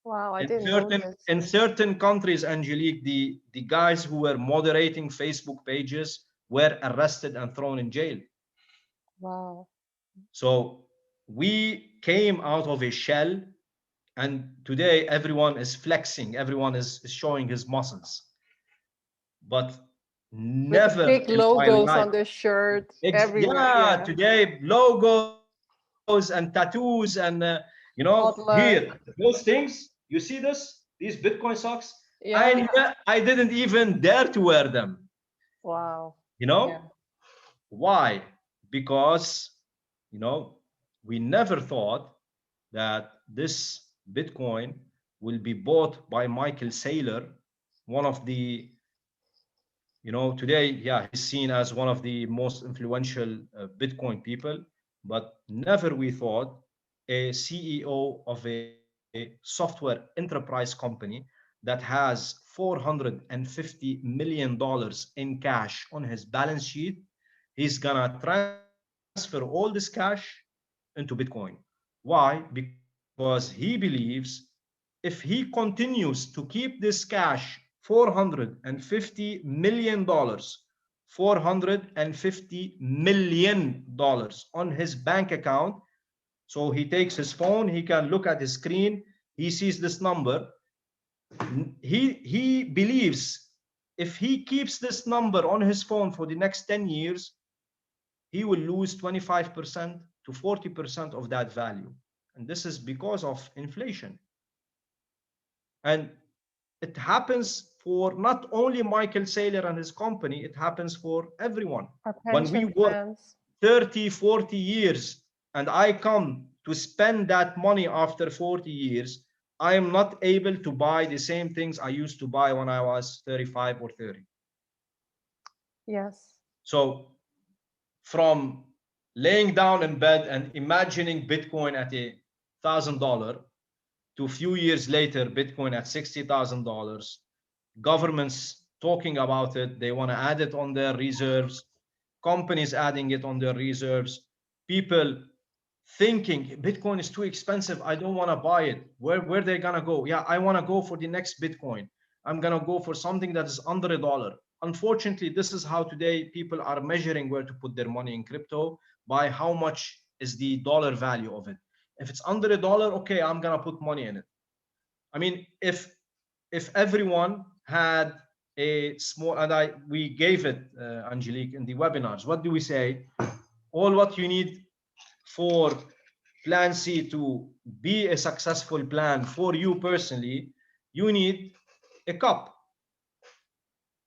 Wow, I didn't know this. In certain countries, Angelique, the guys who were moderating Facebook pages were arrested and thrown in jail. Wow. So we came out of a shell, and today everyone is flexing, everyone is showing his muscles. But never with big in my logos life, on the shirt everywhere. yeah, today logos and tattoos and here those things. You see these Bitcoin socks? Yeah. I didn't even dare to wear them. Wow. Yeah. Why? Because we never thought that this Bitcoin will be bought by Michael Saylor, one of the today, yeah, he's seen as one of the most influential Bitcoin people, but never we thought a CEO of a software enterprise company that has $450 million in cash on his balance sheet, he's gonna transfer all this cash into Bitcoin. Why? Because he believes if he continues to keep this cash, $450 million, $450 million on his bank account, So he takes his phone, he can look at his screen, he sees this number. He believes if he keeps this number on his phone for the next 10 years, he will lose 25% to 40% of that value. And this is because of inflation. And it happens for not only Michael Saylor and his company, it happens for everyone. Our When we pension work plans. 30, 40 years and I come to spend that money after 40 years, I am not able to buy the same things I used to buy when I was 35 or 30. Yes. So from laying down in bed and imagining Bitcoin at $1,000 to a few years later, Bitcoin at $60,000, governments talking about it, they want to add it on their reserves, companies adding it on their reserves, people thinking Bitcoin is too expensive, I don't want to buy it. Where they gonna go? Yeah, I want to go for the next Bitcoin. I'm gonna go for something that is under $1. Unfortunately, this is how today people are measuring where to put their money in crypto, by how much is the dollar value of it. If it's under $1, okay, I'm gonna put money in it. I mean, if everyone had a small, and we gave it, Angelique, in the webinars, what do we say? All what you need for plan C to be a successful plan for you personally, you need a cup.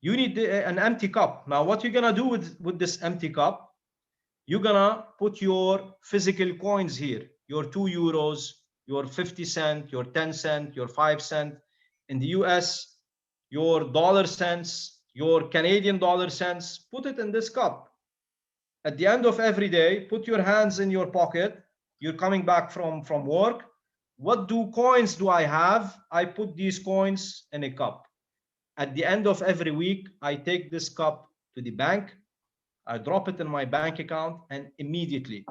You need an empty cup. Now, what you're gonna do with this empty cup, you're gonna put your physical coins here, your €2, your 50 cent, your 10 cent, your 5 cent. In the US, your dollar cents, your Canadian dollar cents, put it in this cup. At the end of every day, put your hands in your pocket. You're coming back from work. What coins do I have? I put these coins in a cup. At the end of every week, I take this cup to the bank. I drop it in my bank account, and immediately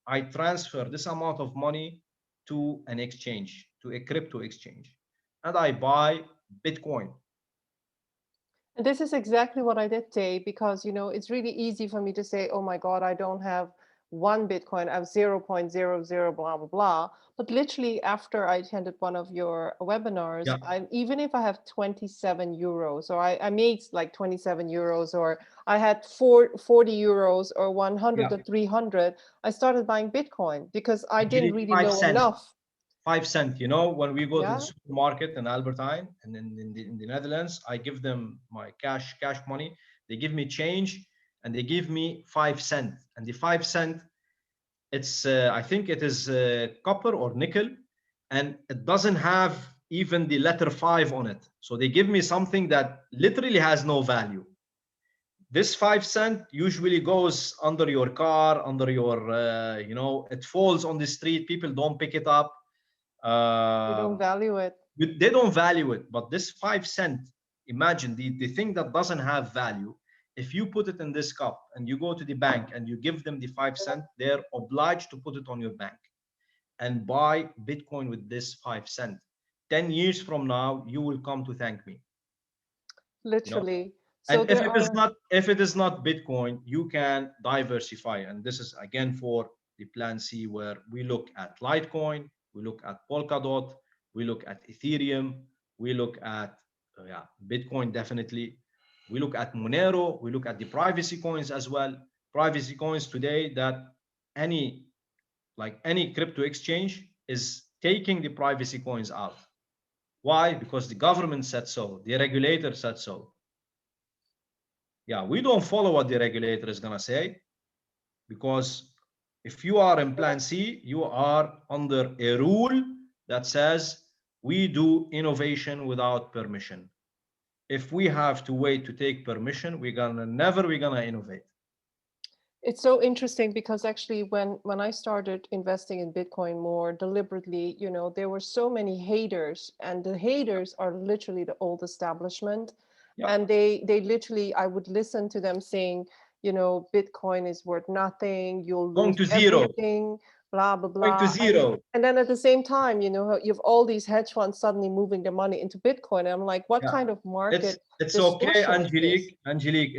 I transfer this amount of money to an exchange, to a crypto exchange, and I buy Bitcoin. And this is exactly what I did, Tay, because it's really easy for me to say, oh my God, I don't have one Bitcoin, I have 0.00 blah blah blah. But literally after I attended one of your webinars, Yeah. even if I have 27 euros, or I made like 27 euros, or I had 40 euros or 100 or 300, I started buying Bitcoin because I didn't really know enough. 5 cents, when we go to the supermarket in Albertine and in the Netherlands, I give them my cash money. They give me change and they give me 5 cents. And the 5 cent, it's I think it is copper or nickel, and it doesn't have even the letter 5 on it. So they give me something that literally has no value. This 5 cent usually goes under your car, under your, it falls on the street. People don't pick it up. They don't value it. They don't value it. But this 5 cent, imagine the thing that doesn't have value. If you put it in this cup and you go to the bank and you give them the 5 cent, they're obliged to put it on your bank and buy Bitcoin with this 5 cent. 10 years from now, you will come to thank me. Literally. So and if it is not Bitcoin, you can diversify. And this is again for the plan C, where we look at Litecoin, we look at Polkadot, we look at Ethereum, we look at Bitcoin definitely. We look at Monero, we look at the privacy coins as well. Privacy coins today that any crypto exchange is taking the privacy coins out. Why? Because the government said so, the regulator said so. Yeah, we don't follow what the regulator is going to say, because if you are in plan C, you are under a rule that says we do innovation without permission. If we have to wait to take permission, we're gonna innovate. It's so interesting because actually when I started investing in Bitcoin more deliberately, there were so many haters, and the haters are literally the old establishment. Yeah. And they literally, I would listen to them saying, Bitcoin is worth nothing, you'll lose everything, blah, blah, blah. Going to zero. And then at the same time, you have all these hedge funds suddenly moving their money into Bitcoin. And I'm like, what kind of market? It's okay, Angelique,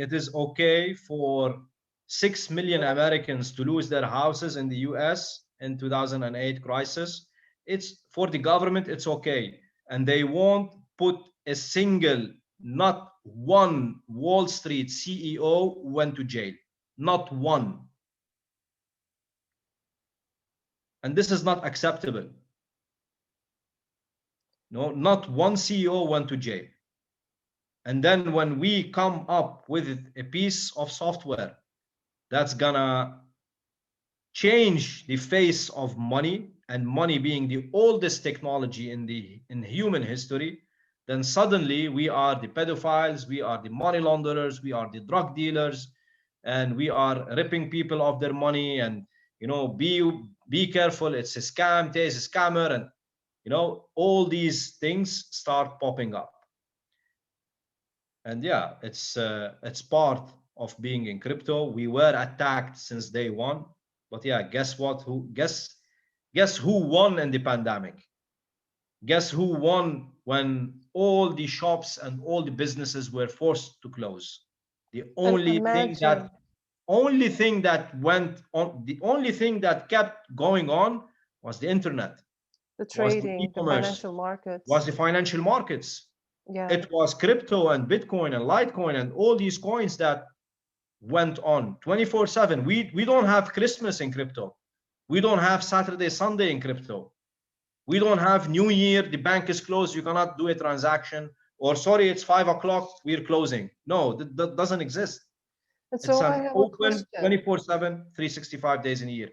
it is okay for 6 million Americans to lose their houses in the US in 2008 crisis. It's for the government, it's okay. And they won't put a single, not one Wall Street CEO went to jail. Not one. And this is not acceptable. No, not one CEO went to jail. And then when we come up with a piece of software that's gonna change the face of money, and money being the oldest technology in human history, then suddenly we are the pedophiles, we are the money launderers, we are the drug dealers, and we are ripping people of their money. And be careful, it's a scam, there's a scammer, and all these things start popping up. And yeah, it's part of being in crypto. We were attacked since day one. But yeah, guess what? Guess who won in the pandemic? Guess who won when all the shops and all the businesses were forced to close? The And only thing imagine that only thing that went on, the only thing that kept going on was the internet, the was the trading, the e-commerce, financial markets. was the financial markets. Yeah. It was crypto and Bitcoin and Litecoin and all these coins that went on 24/7. We don't have Christmas in crypto. We don't have Saturday, Sunday in crypto. We don't have New Year, the bank is closed, you cannot do a transaction. Or sorry, it's 5 o'clock, we're closing. No, that doesn't exist. And It's so I an have a open question. 24/7, 365 days in a year.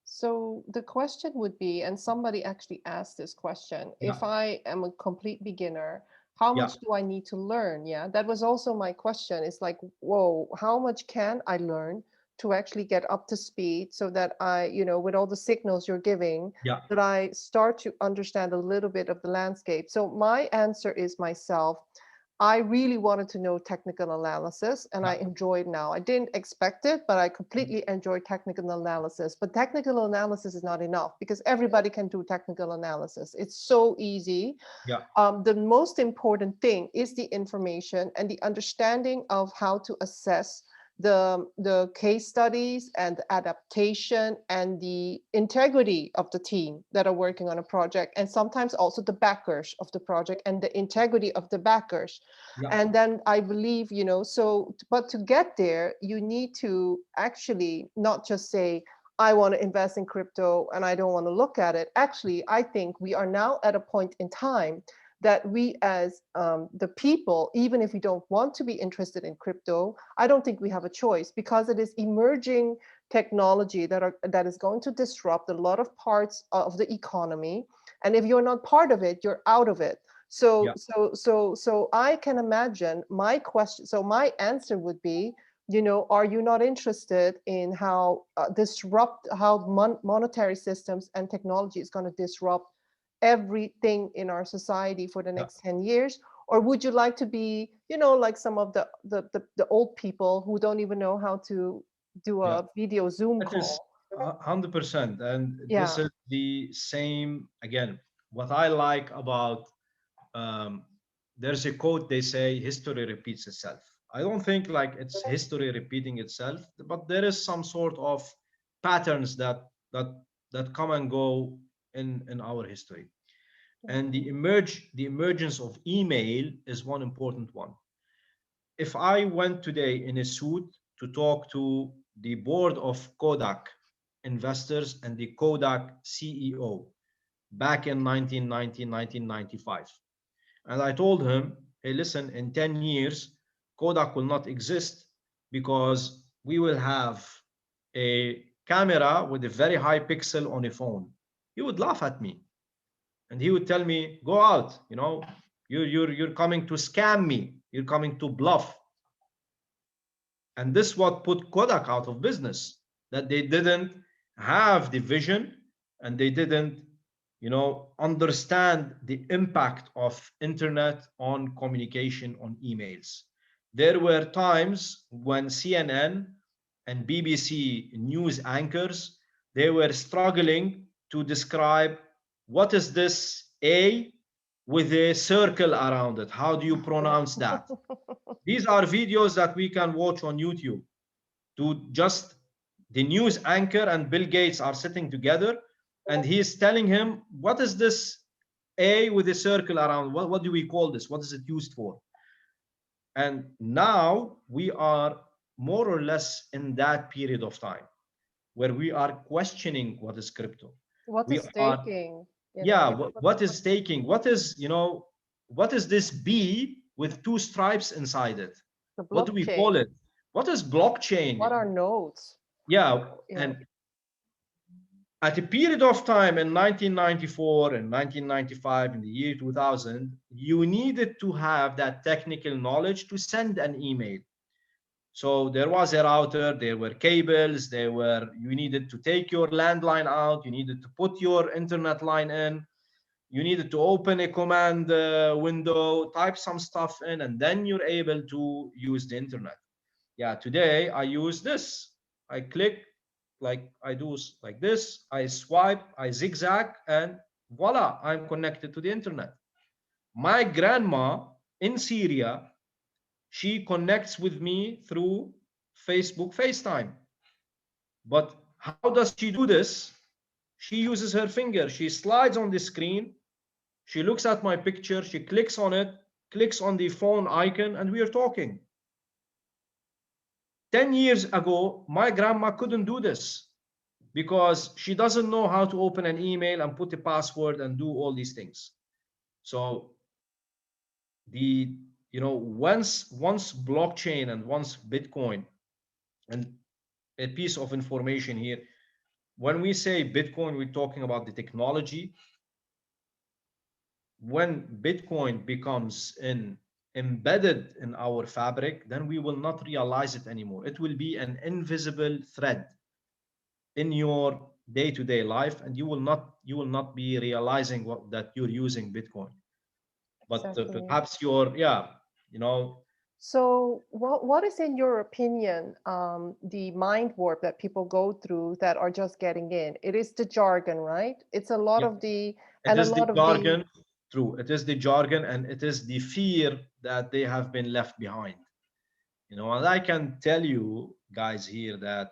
So the question would be, and somebody actually asked this question, if I am a complete beginner, how much do I need to learn? Yeah, that was also my question. It's like, whoa, how much can I learn to actually get up to speed so that I, with all the signals you're giving, that I start to understand a little bit of the landscape? So my answer is myself. I really wanted to know technical analysis, and I enjoy it now. I didn't expect it, but I completely enjoy technical analysis. But technical analysis is not enough because everybody can do technical analysis. It's so easy. The most important thing is the information and the understanding of how to assess the case studies and the adaptation and the integrity of the team that are working on a project, and sometimes also the backers of the project and the integrity of the backers. And then I believe, but to get there, you need to actually not just say, I want to invest in crypto and I don't want to look at it. Actually, I think we are now at a point in time that we as the people, even if we don't want to be interested in crypto, I don't think we have a choice, because it is emerging technology that is going to disrupt a lot of parts of the economy. And if you're not part of it, you're out of it. So I can imagine my question. So my answer would be, are you not interested in how monetary systems and technology is going to disrupt everything in our society for the next 10 years? Or would you like to be, like some of the old people who don't even know how to do a video Zoom call? 100%. And this is the same, again, what I like about, there's a quote, they say, history repeats itself. I don't think like it's history repeating itself, but there is some sort of patterns that come and go in our history. And the emergence of email is one important one. If I went today in a suit to talk to the board of Kodak investors and the Kodak CEO back in 1990, 1995, and I told him, hey, listen, in 10 years, Kodak will not exist because we will have a camera with a very high pixel on a phone. He would laugh at me. And he would tell me, go out, you're coming to scam me. You're coming to bluff. And this what put Kodak out of business, that they didn't have the vision and they didn't, understand the impact of internet on communication, on emails. There were times when CNN and BBC news anchors, they were struggling to describe what is this A with a circle around it. How do you pronounce that? These are videos that we can watch on YouTube to just the news anchor and Bill Gates are sitting together, and he is telling him, what is this A with a circle around? What do we call this? What is it used for? And now we are more or less in that period of time where we are questioning what is crypto. What We is are, staking? You yeah, know, what is staking? What is, what is this B with two stripes inside it? the What do we call blockchain. it? What is blockchain? What are nodes? Yeah, Yeah, and at a period of time in 1994 and 1995, in the year 2000, you needed to have that technical knowledge to send an email. So there was a router, there were cables, you needed to take your landline out, you needed to put your internet line in, you needed to open a command window, type some stuff in, and then you're able to use the internet. Yeah, today I use this. I click, like I do like this, I swipe, I zigzag, and voila, I'm connected to the internet. My grandma in Syria, she connects with me through Facebook FaceTime. But how does she do this? She uses her finger. She slides on the screen. She looks at my picture. She clicks on it, clicks on the phone icon, and we are talking. 10 years ago, my grandma couldn't do this because she doesn't know how to open an email and put a password and do all these things. So the once blockchain and once Bitcoin, and a piece of information here, when we say Bitcoin, we're talking about the technology. When Bitcoin becomes embedded in our fabric, then we will not realize it anymore. It will be an invisible thread in your day-to-day life, and you will not be realizing that you're using Bitcoin. But exactly. perhaps you're, yeah, So, what is, in your opinion, the mind warp that people go through that are just getting in? It is the jargon, right? It's a lot yeah, of the, it and a is the lot of the, jargon. True, it is the jargon, and it is the fear that they have been left behind. And I can tell you guys here that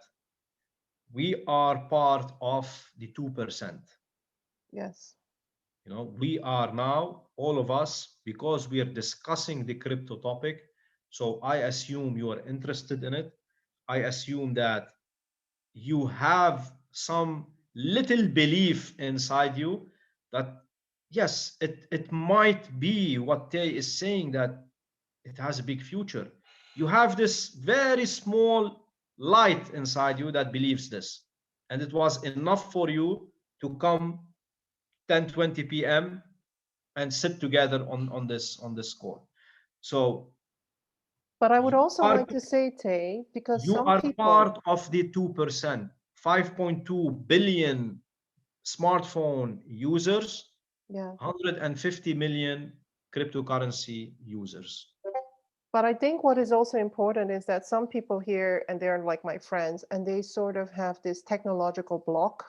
we are part of the 2%. yes, We are now, all of us, because we are discussing the crypto topic. So I assume you are interested in it. I assume that you have some little belief inside you that, yes, it might be what Tay is saying, that it has a big future. You have this very small light inside you that believes this. And it was enough for you to come 10:20 p.m. and sit together on this call. So but I would you also are like to say, Tay, because you some are people, part of the 2%, 5.2 billion smartphone users, yeah. 150 million cryptocurrency users. But I think what is also important is that some people here, and they're like my friends, and they sort of have this technological block.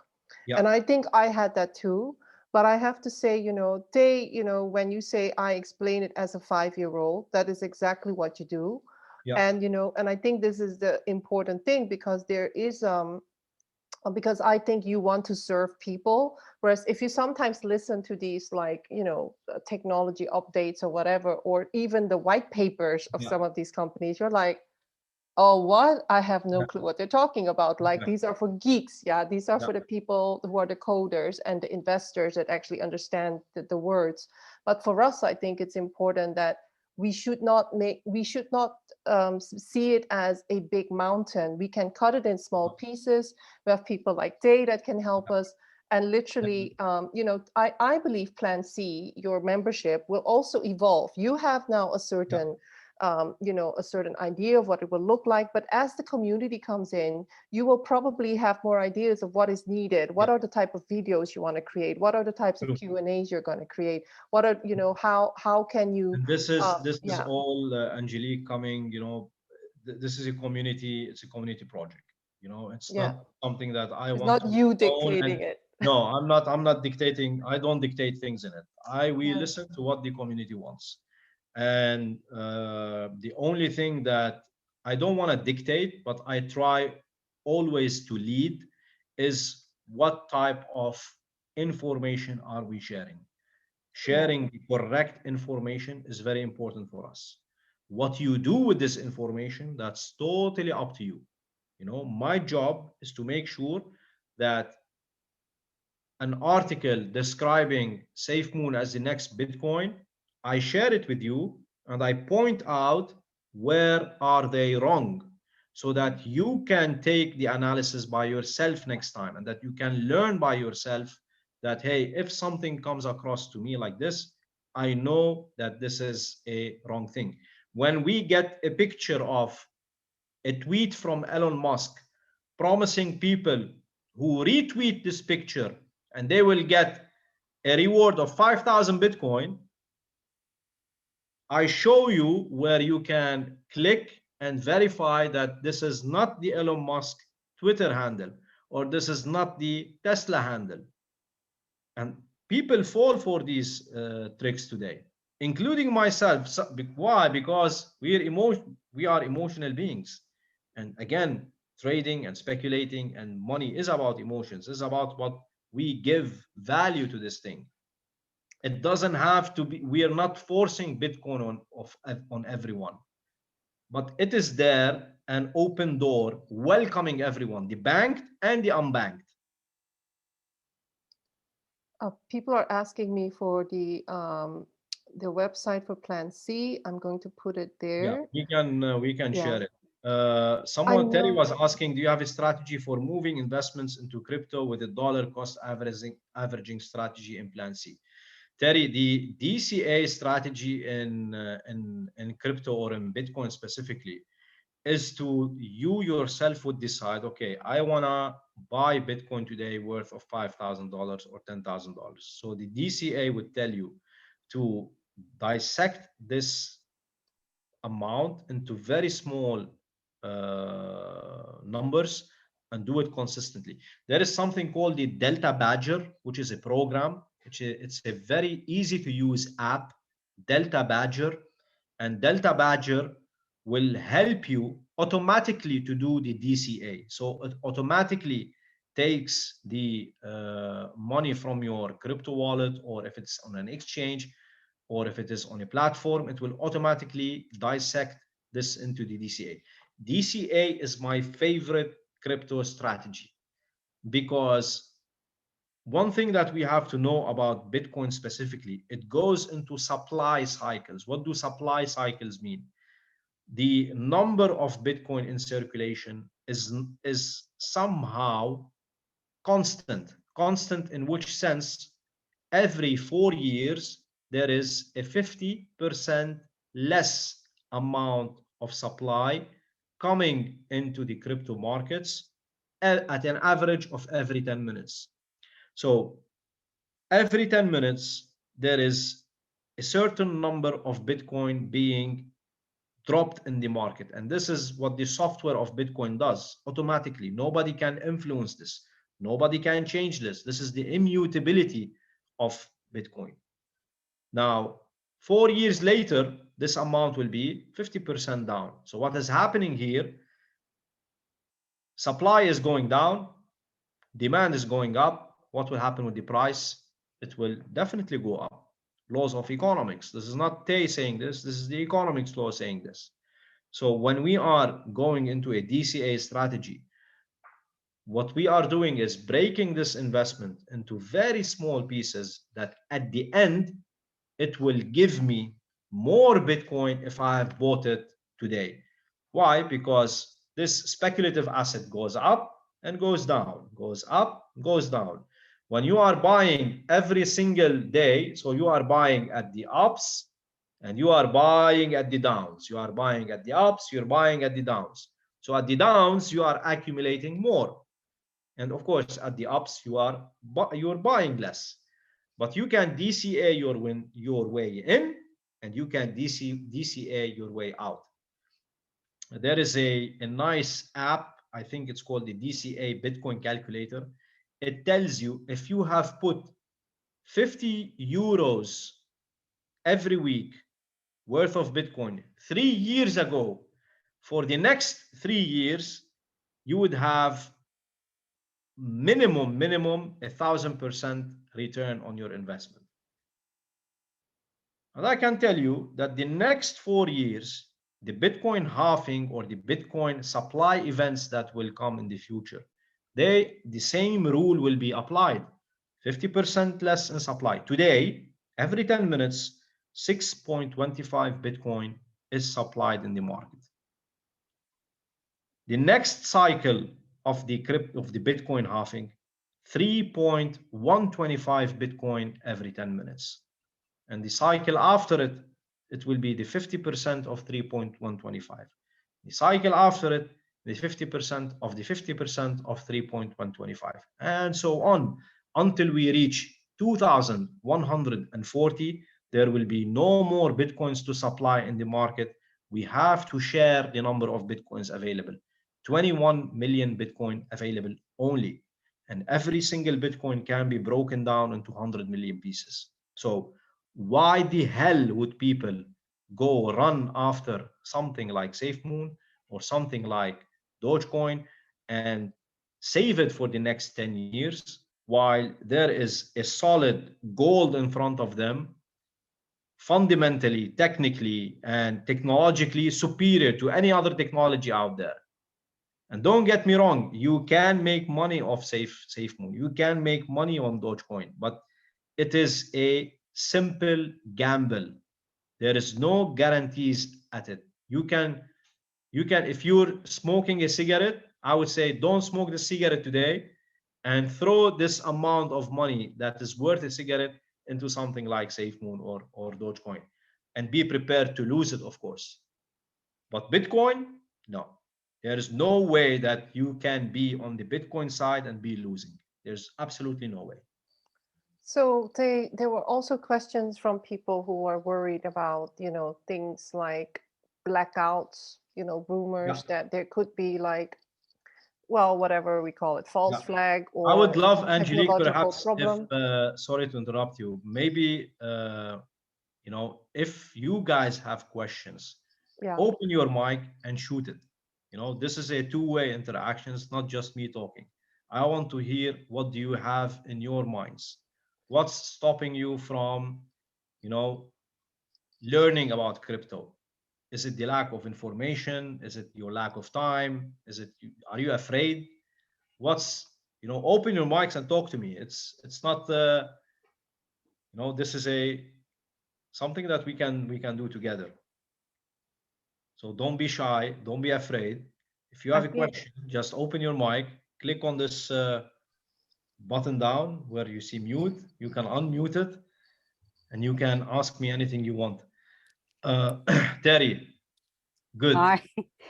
Yeah, And I think I had that too. But I have to say, when you say I explain it as a 5-year-old, that is exactly what you do. yeah, And I think this is the important thing, because there is because I think you want to serve people. Whereas if you sometimes listen to these, like, technology updates or whatever, or even the white papers of yeah, some of these companies, you're like, oh, what? I have no yeah, clue what they're talking about. Like, yeah, these are for geeks. Yeah, these are yeah, for the people who are the coders and the investors that actually understand the words. But for us, I think it's important that we should not see it as a big mountain. We can cut it in small pieces. We have people like Day that can help us. And literally, I believe Plan C, your membership, will also evolve. You have now a yeah, certain a certain idea of what it will look like. But as the community comes in, you will probably have more ideas of what is needed. What yeah. are the type of videos you want to create? What are the types of True. Q&As you're going to create? What are, how can you, And this is yeah, all, Angelique, coming. This is a community. It's a community project. It's yeah. not something that I It's want not to you own. dictating And it. no, I'm not dictating. I don't dictate things in it. We Yeah. listen to what the community wants. And the only thing that I don't want to dictate, but I try always to lead is what type of information are we sharing. Sharing the correct information is very important for us. What you do with this information, that's totally up to you. You know, my job is to make sure that an article describing SafeMoon as the next Bitcoin, I share it with you and I point out where are they wrong so that you can take the analysis by yourself next time and that you can learn by yourself that, hey, if something comes across to me like this, I know that this is a wrong thing. When we get a picture of a tweet from Elon Musk promising people who retweet this picture and they will get a reward of 5,000 Bitcoin, I show you where you can click and verify that this is not the Elon Musk Twitter handle or this is not the Tesla handle. And people fall for these tricks today, including myself. Why? Because we are emotional beings. And again, trading and speculating and money is about emotions. It's about what we give value to this thing. It doesn't have to be, we are not forcing Bitcoin on everyone, but it is there, an open door, welcoming everyone, the banked and the unbanked. People are asking me for the website for Plan C. I'm going to put it Yeah, there. we can Yeah, share it. I Someone, Terry know. was asking, do you have a strategy for moving investments into crypto with a dollar cost averaging strategy in Plan C? Terry, the DCA strategy in crypto or in Bitcoin specifically is to, you yourself would decide, okay, I wanna buy Bitcoin today worth of $5,000 or $10,000. So the DCA would tell you to dissect this amount into very small numbers and do it consistently. There is something called the Delta Badger, which is a program, it's a very easy to use app, Delta Badger, and Delta Badger will help you automatically to do the DCA. So it automatically takes the money from your crypto wallet, or if it's on an exchange, or if it is on a platform, it will automatically dissect this into the DCA. DCA is my favorite crypto strategy because one thing that we have to know about Bitcoin specifically, it goes into supply cycles. What do supply cycles mean? The number of Bitcoin in circulation is somehow constant. Constant in which sense? Every 4 years, there is a 50% less amount of supply coming into the crypto markets at an average of every 10 minutes. So every 10 minutes, there is a certain number of Bitcoin being dropped in the market. And this is what the software of Bitcoin does automatically. Nobody can influence this. Nobody can change this. This is the immutability of Bitcoin. Now, 4 years later, this amount will be 50% down. So what is happening here? Supply is going down, demand is going up. What will happen with the price? It will definitely go up. Laws of economics. This is not Tay saying this. This is the economics law saying this. So when we are going into a DCA strategy, what we are doing is breaking this investment into very small pieces that at the end, it will give me more Bitcoin if I have bought it today. Why? Because this speculative asset goes up and goes down, goes up, goes down. When you are buying every single day, so you are buying at the ups and you are buying at the downs. You are buying at the ups, you're buying at the downs. So at the downs, you are accumulating more. And of course, at the ups, you're buying less. But you can DCA your way in, and you can DCA your way out. There is a nice app, I think it's called the DCA Bitcoin Calculator. It tells you if you have put 50 euros every week worth of Bitcoin 3 years ago, for the next 3 years, you would have minimum 1,000% return on your investment. And I can tell you that the next 4 years, the Bitcoin halving or the Bitcoin supply events that will come in the future, the same rule will be applied. 50% less in supply. Today, every 10 minutes, 6.25 Bitcoin is supplied in the market. The next cycle of the Bitcoin halving, 3.125 Bitcoin every 10 minutes. And the cycle after it, it will be the 50% of 3.125. The cycle after it, the 50% of the 50% of 3.125, and so on until we reach 2140. There will be no more Bitcoins to supply in the market. We have to share the number of Bitcoins available. 21 million Bitcoin available only. And every single Bitcoin can be broken down into 100 million pieces. So why the hell would people go run after something like SafeMoon or something like Dogecoin and save it for the next 10 years while there is a solid gold in front of them, fundamentally, technically, and technologically superior to any other technology out there? And don't get me wrong, you can make money off SafeMoon. You can make money on Dogecoin, but it is a simple gamble. There is no guarantees at it. You can, if you're smoking a cigarette, I would say don't smoke the cigarette today and throw this amount of money that is worth a cigarette into something like SafeMoon or Dogecoin, and be prepared to lose it, of course. But Bitcoin, no. There is no way that you can be on the Bitcoin side and be losing. There's absolutely no way. So there were also questions from people who are worried about, things like blackouts, rumors that there could be like, well, whatever we call it, false flag I would or love, Angelique, technological perhaps if, problem. sorry to interrupt you, maybe, if you guys have questions, Yeah. open your mic and shoot it. This is a two-way interaction. It's not just me talking. I want to hear what do you have in your minds. What's stopping you from, learning about crypto? Is it the lack of information? Is it your lack of time? Are you afraid? Open your mics and talk to me. It's not, this is something that we can do together. So don't be shy, don't be afraid. If you have a question, just open your mic, click on this button down where you see mute. You can unmute it, and you can ask me anything you want. Terry, good.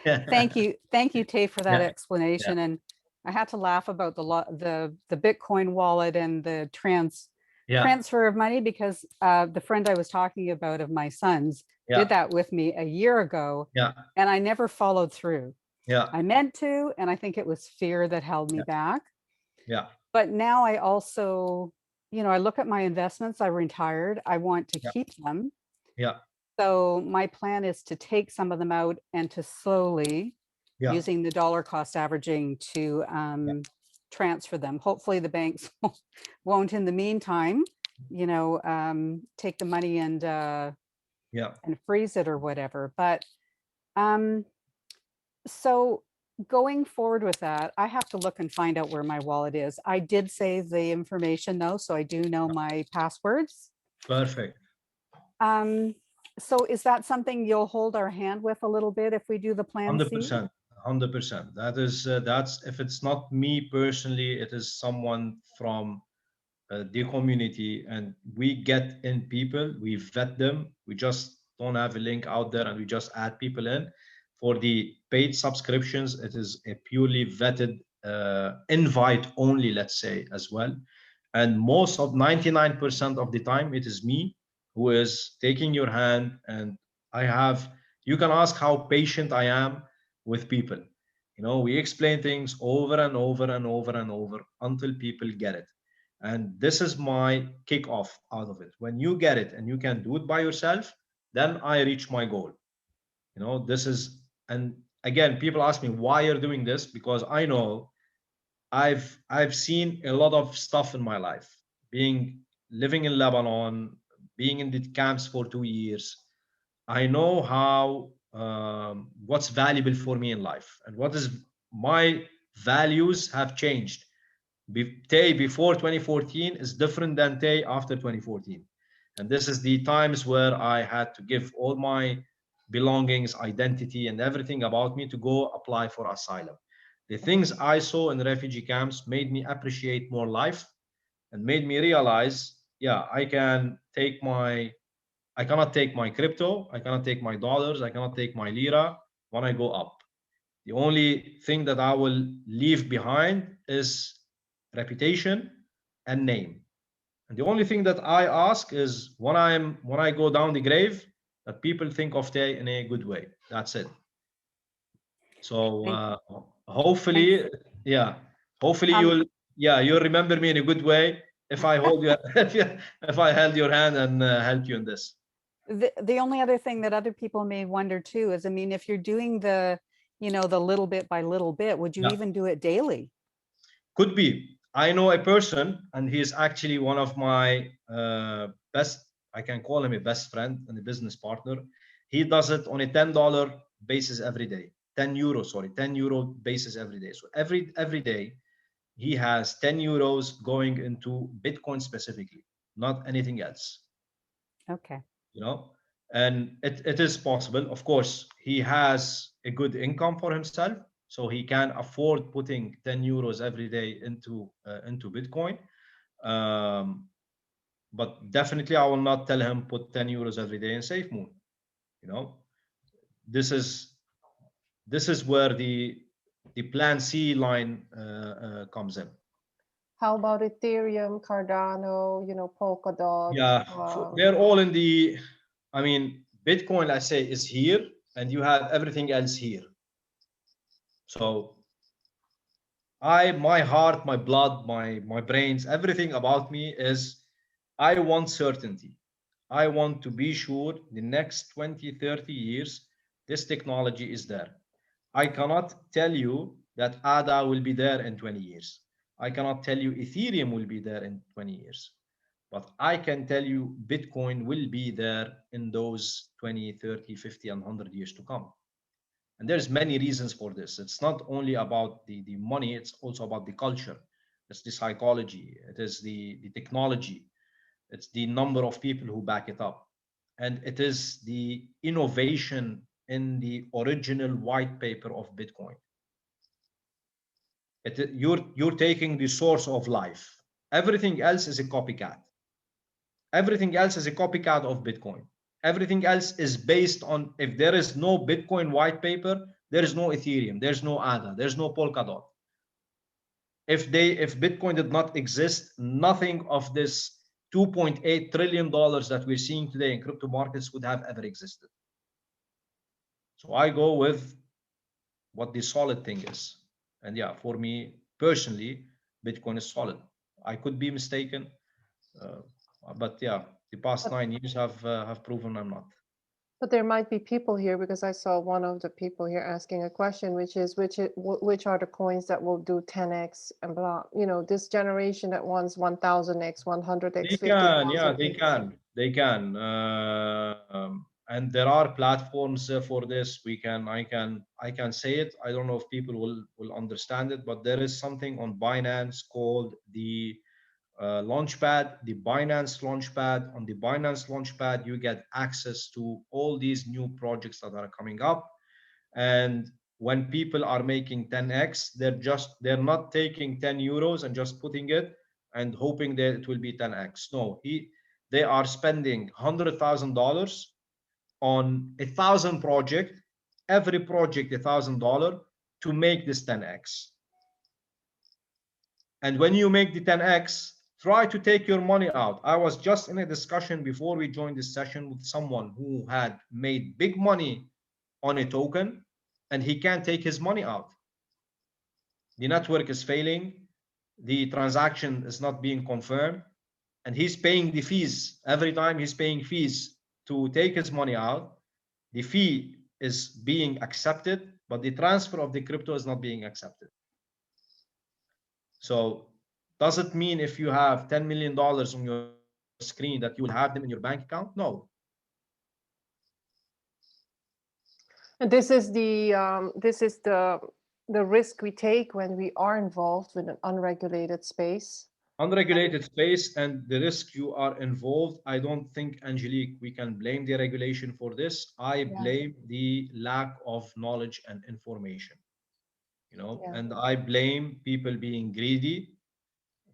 Thank you, Tey, for that explanation. And I had to laugh about the Bitcoin wallet and the transfer of money, because the friend I was talking about of my son's did that with me a year ago, and I never followed through. I meant to, and I think it was fear that held me back. But now I also, I look at my investments. I retired. I want to keep them. So my plan is to take some of them out and to slowly, using the dollar cost averaging, to transfer them. Hopefully the banks won't in the meantime, take the money and freeze it or whatever. But so going forward with that, I have to look and find out where my wallet is. I did save the information though, so I do know my passwords. Perfect. So is that something you'll hold our hand with a little bit if we do the plan? 100%. 100%. That's if it's not me personally, it is someone from the community, and we get in people, we vet them. We just don't have a link out there and we just add people in. For the paid subscriptions, it is a purely vetted invite only, let's say, as well. And most of 99% of the time, it is me who is taking your hand. And you can ask how patient I am with people. We explain things over and over and over and over until people get it. And this is my kickoff out of it. When you get it and you can do it by yourself, then I reach my goal. And again, people ask me why you're doing this, because I know I've seen a lot of stuff in my life, living in Lebanon, being in the camps for 2 years. I know how what's valuable for me in life, and what is my values have changed. Tay before 2014 is different than Tay after 2014, and this is the times where I had to give all my belongings, identity, and everything about me to go apply for asylum. The things I saw in refugee camps made me appreciate more life, and made me realize, yeah, I cannot take my crypto, I cannot take my dollars, I cannot take my lira when I go up. The only thing that I will leave behind is reputation and name. And the only thing that I ask is when I go down the grave, that people think of Tay in a good way. That's it. So hopefully, yeah, hopefully you'll remember me in a good way if I hold you if I held your hand and helped you in this. The only other thing that other people may wonder too is, I mean, if you're doing the, the little bit by little bit, would you even do it daily? Could be. I know a person, and he is actually one of my best, I can call him a best friend and a business partner. He does it on a $10 basis every day. 10 euros, sorry, 10 euro basis every day. So every day he has 10 euros going into Bitcoin specifically, not anything else. Okay. And it is possible. Of course, he has a good income for himself, so he can afford putting 10 euros every day into Bitcoin. But definitely, I will not tell him put 10 euros every day in SafeMoon. This is where the plan C line comes in. How about Ethereum, Cardano, Polkadot? Yeah, they're all in the, I mean, Bitcoin, I say, is here, and you have everything else here. So my heart, my blood, my brains, everything about me is, I want certainty. I want to be sure the next 20, 30 years, this technology is there. I cannot tell you that ADA will be there in 20 years. I cannot tell you Ethereum will be there in 20 years. But I can tell you Bitcoin will be there in those 20, 30, 50, and 100 years to come. And there's many reasons for this. It's not only about the money, it's also about the culture. It's the psychology. It is the technology. It's the number of people who back it up. And it is the innovation in the original white paper of Bitcoin. You're taking the source of life. Everything else is a copycat. Everything else is a copycat of Bitcoin. Everything else is based on, if there is no Bitcoin white paper, there is no Ethereum, there's no ADA, there's no Polkadot. If Bitcoin did not exist, nothing of this $2.8 trillion that we're seeing today in crypto markets would have ever existed. So I go with what the solid thing is. And yeah, for me personally, Bitcoin is solid. I could be mistaken, but yeah, the past 9 years have proven I'm not. But there might be people here, because I saw one of the people here asking a question, which is which are the coins that will do 10x and blah. This generation that wants 1000x, 100x, They can, yeah, they can. And there are platforms for this. I can say it. I don't know if people will understand it, but there is something on Binance called the Launchpad, the Binance Launchpad. On the Binance Launchpad, you get access to all these new projects that are coming up. And when people are making 10x, they're not taking 10 euros and just putting it and hoping that it will be 10x. No, they are spending $100,000 on 1,000 project, every project $1,000 to make this 10x. And when you make the 10x, try to take your money out. I was just in a discussion before we joined this session with someone who had made big money on a token, and he can't take his money out. The network is failing, the transaction is not being confirmed, and he's paying the fees. Every time he's paying fees to take his money out, the fee is being accepted, but the transfer of the crypto is not being accepted. So does it mean if you have $10 million on your screen that you will have them in your bank account? No. And this is the risk we take when we are involved with an unregulated space. Unregulated space, and the risk you are involved. I don't think, Angelique, we can blame the regulation for this. I blame the lack of knowledge and information, you know, and I blame people being greedy,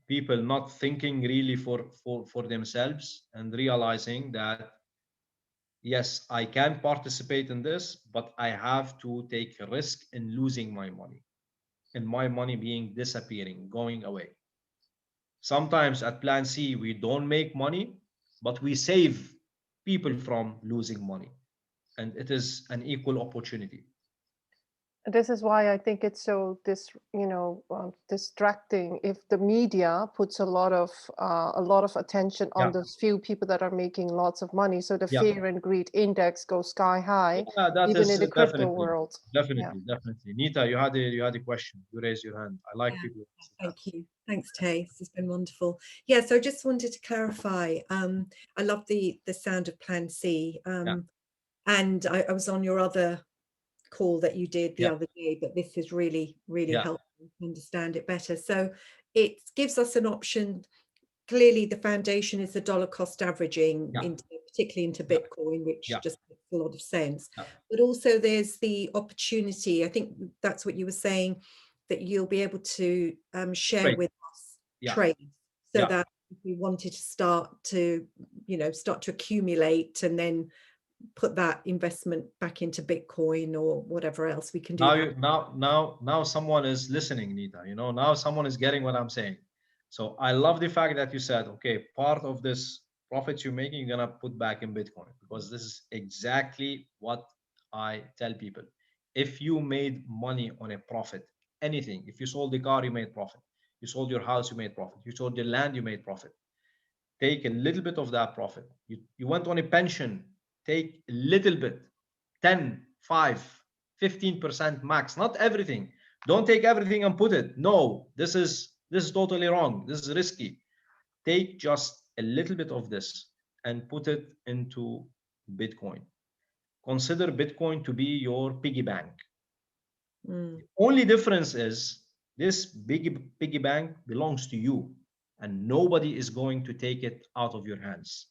people not thinking really for themselves and realizing that, yes, I can participate in this, but I have to take a risk in losing my money, and my money being disappearing, going away. Sometimes at Plan C, we don't make money, but we save people from losing money. And it is an equal opportunity. This is why I think it's so distracting if the media puts a lot of attention on those few people that are making lots of money. So the fear and greed index goes sky high, even in the crypto world. Definitely. Nita, you had a question. You raised your hand. I like people. Thank you. Thanks, Tey. This has been wonderful. Yeah, so I just wanted to clarify. I love the sound of Plan C. And I was on your other call that you did the other day, but this is really helpful to understand it better. So it gives us an option. Clearly the foundation is the dollar cost averaging, particularly into Bitcoin, which just makes a lot of sense. But also there's the opportunity, I think that's what you were saying, that you'll be able to share with us trades, so that if we wanted to start to accumulate and then put that investment back into Bitcoin or whatever else, we can do now someone is listening, Nita, you know, now someone is getting what I'm saying. So I love the fact that you said, okay, part of this profits you're making, you're gonna put back in Bitcoin, because this is exactly what I tell people. If you made money on a profit, anything, if you sold the car, you made profit. You sold your house, you made profit. You sold your land, you made profit. Take a little bit of that profit. You went on a pension, take a little bit, 10, 5, 15% max, not everything. Don't take everything and put it. No, this is totally wrong. This is risky. Take just a little bit of this and put it into Bitcoin. Consider Bitcoin to be your piggy bank. The only difference is this piggy bank belongs to you, and nobody is going to take it out of your hands,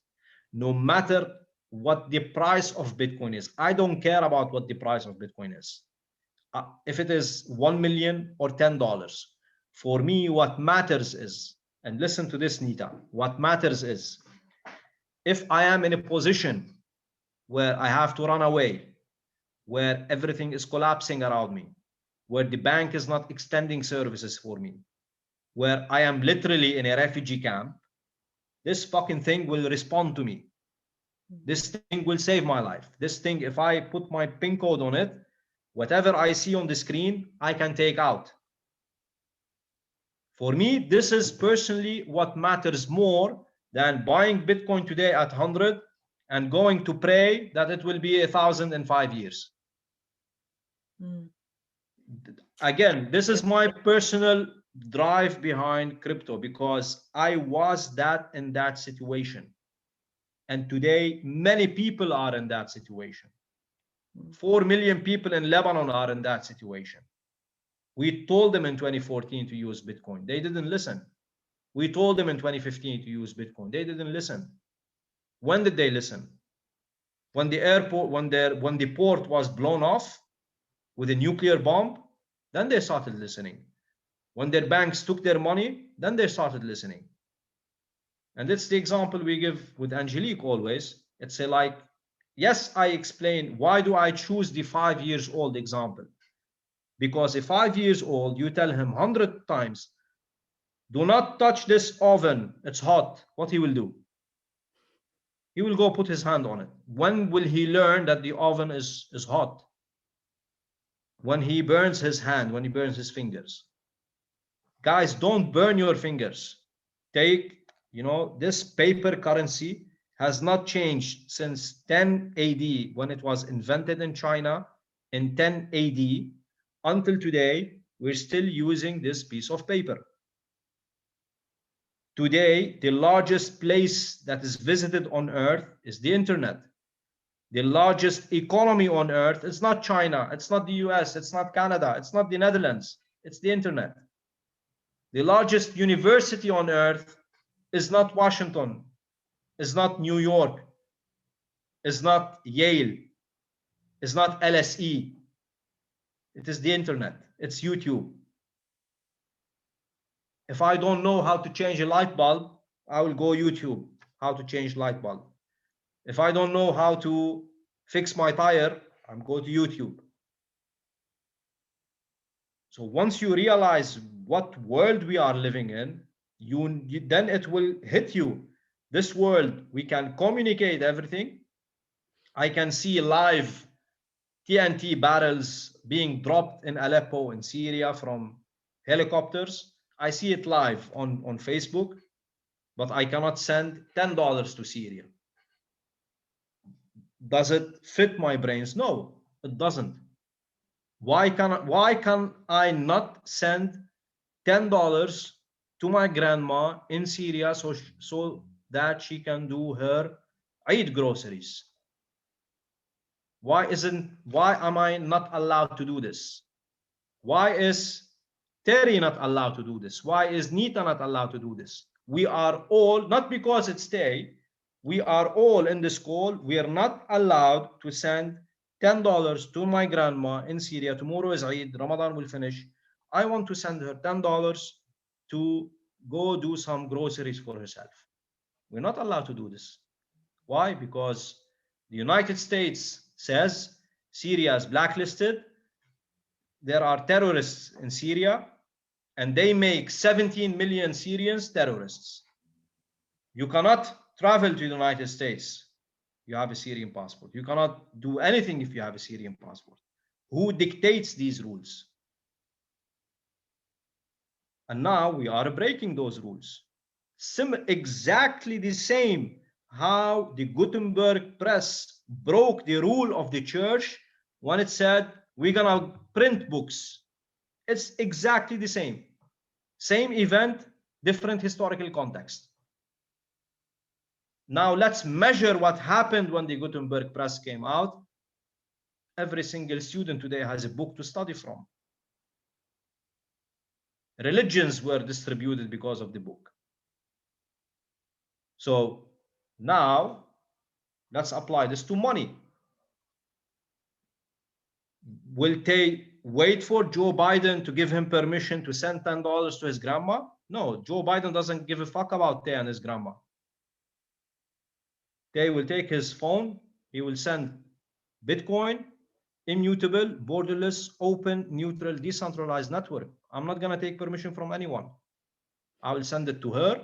no matter what the price of Bitcoin is. I don't care about what the price of Bitcoin is. If it is 1 million or $10, for me, what matters is, and listen to this, Nita, what matters is, if I am in a position where I have to run away, where everything is collapsing around me, where the bank is not extending services for me, where I am literally in a refugee camp, this fucking thing will respond to me. This thing will save my life. This thing, if I put my PIN code on it, whatever I see on the screen, I can take out. For me, this is personally what matters more than buying Bitcoin today at 100 and going to pray that it will be 1,000 in 5 years. Again, this is my personal drive behind crypto, because I was in that situation. And today, many people are in that situation. 4 million people in Lebanon are in that situation. We told them in 2014 to use Bitcoin. They didn't listen. We told them in 2015 to use Bitcoin. They didn't listen. When did they listen? When the airport, when the port was blown off with a nuclear bomb, then they started listening. When their banks took their money, then they started listening. And that's the example we give with Angelique always. It's like, yes, I explain, why do I choose the 5 years old example? Because a 5 years old, you tell him 100 times, do not touch this oven, it's hot. What he will do? He will go put his hand on it. When will he learn that the oven is hot? When he burns his hand, when he burns his fingers. Guys, don't burn your fingers. Take, this paper currency has not changed since 10 AD when it was invented in China. In 10 AD, until today, we're still using this piece of paper. Today, the largest place that is visited on Earth is the internet. The largest economy on Earth is not China, it's not the US, it's not Canada, it's not the Netherlands, it's the internet. The largest university on Earth is not Washington, is not New York, is not Yale, is not LSE. It is the internet, it's YouTube. If I don't know how to change a light bulb, I will go YouTube, how to change light bulb. If I don't know how to fix my tire, I'm go to YouTube. So once you realize what world we are living in, then it will hit you. This world, we can communicate everything. I can see live TNT barrels being dropped in Aleppo in Syria from helicopters. I see it live on Facebook, but I cannot send $10 to Syria. Does it fit my brains? No, it doesn't. Why can I not send $10 to my grandma in Syria so that she can do her Eid groceries? Why am I not allowed to do this? Why is Terry not allowed to do this? Why is Nita not allowed to do this? We are all, not because it's Tay, we are all in this call. We are not allowed to send $10 to my grandma in Syria. Tomorrow is Eid, Ramadan will finish. I want to send her $10 to go do some groceries for herself. We're not allowed to do this. Why? Because the United States says Syria is blacklisted. There are terrorists in Syria, and they make 17 million Syrians terrorists. You cannot travel to the United States. You have a Syrian passport. You cannot do anything if you have a Syrian passport. Who dictates these rules? And now we are breaking those rules. Exactly the same how the Gutenberg press broke the rule of the church when it said, we're gonna print books. It's exactly the same. Same event, different historical context. Now let's measure what happened when the Gutenberg press came out. Every single student today has a book to study from. Religions were distributed because of the book. So now let's apply this to money. Will Tay wait for Joe Biden to give him permission to send $10 to his grandma? No, Joe Biden doesn't give a fuck about Tay and his grandma. Tay will take his phone, he will send Bitcoin, immutable, borderless, open, neutral, decentralized network. I'm not going to take permission from anyone. I will send it to her.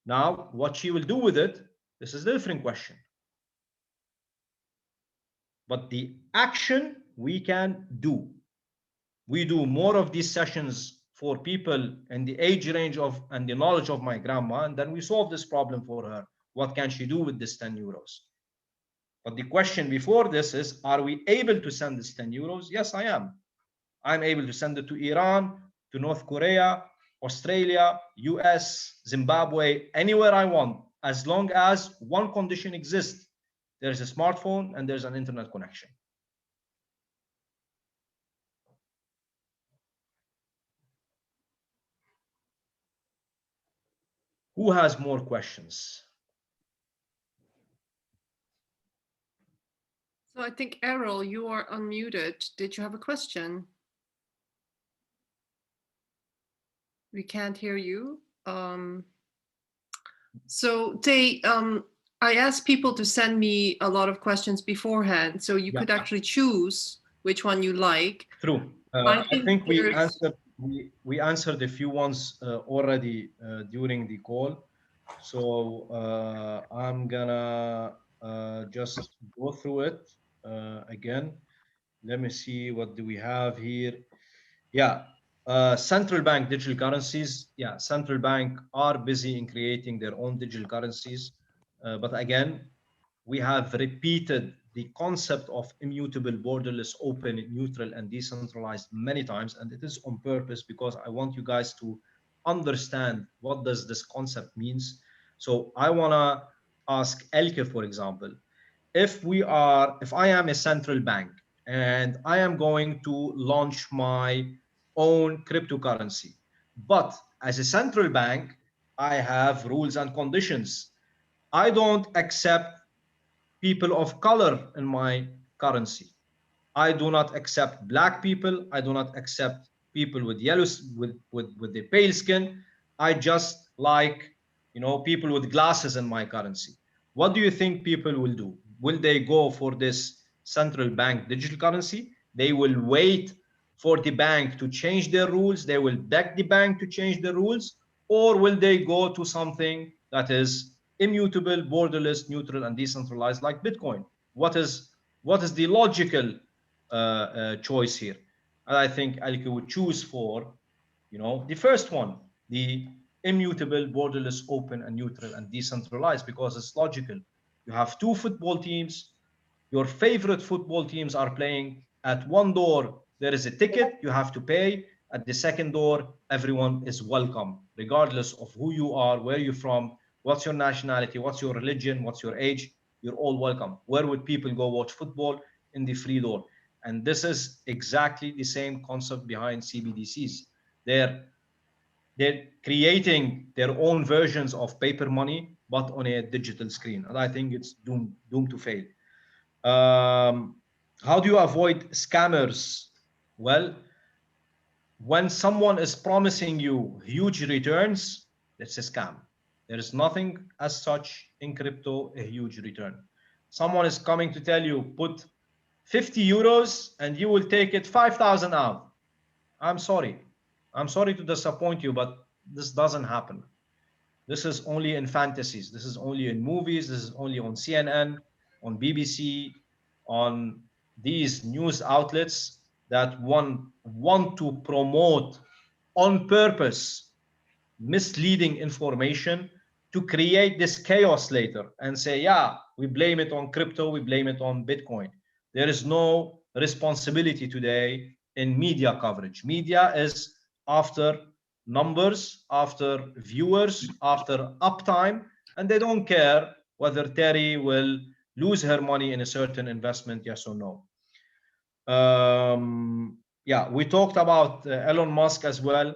Now, what she will do with it, this is a different question. But the action we can do. We do more of these sessions for people in the age range of and the knowledge of my grandma, and then we solve this problem for her. What can she do with this 10 euros? But the question before this is, are we able to send this 10 euros? Yes, I am. I'm able to send it to Iran, to North Korea, Australia, US, Zimbabwe, anywhere I want, as long as one condition exists. There's a smartphone and there's an internet connection. Who has more questions? So I think, Errol, you are unmuted. Did you have a question? We can't hear you. So Tay, I asked people to send me a lot of questions beforehand, so you could actually choose which one you like. True. I think we answered a few ones already during the call. So I'm gonna just go through it again. Let me see, what do we have here? Yeah, central bank digital currencies. Yeah, central bank are busy in creating their own digital currencies. But again, we have repeated the concept of immutable, borderless, open, neutral, and decentralized many times, and it is on purpose because I want you guys to understand what does this concept means. So I want to ask Elke, for example, if I am a central bank and I am going to launch my own cryptocurrency, but as a central bank, I have rules and conditions. I don't accept people of color in my currency. I do not accept black people. I do not accept people with yellow, with the pale skin. I just like, people with glasses in my currency. What do you think people will do? Will they go for this central bank digital currency? They will wait for the bank to change their rules. They will beg the bank to change the rules, or will they go to something that is immutable, borderless, neutral, and decentralized like Bitcoin? What is the logical choice here? And I think Alika would choose for, the first one, the immutable, borderless, open, and neutral, and decentralized, because it's logical. You have two football teams. Your favorite football teams are playing. At one door, there is a ticket you have to pay. At the second door, everyone is welcome, regardless of who you are, where you're from, what's your nationality, what's your religion, what's your age. You're all welcome. Where would people go watch football? In the free door. And this is exactly the same concept behind CBDCs. They're creating their own versions of paper money, but on a digital screen. And I think it's doomed to fail. How do you avoid scammers? Well, when someone is promising you huge returns, it's a scam. There is nothing as such in crypto, a huge return. Someone is coming to tell you, put 50 euros and you will take it 5,000 out. I'm sorry to disappoint you, but this doesn't happen. This is only in fantasies. This is only in movies. This is only on CNN, on BBC, on these news outlets that want to promote on purpose misleading information to create this chaos later and say, yeah, we blame it on crypto, we blame it on Bitcoin. There is no responsibility today in media coverage. Media is after numbers, after viewers, after uptime, and they don't care whether Terry will lose her money in a certain investment, yes or no. Yeah, we talked about Elon Musk as well.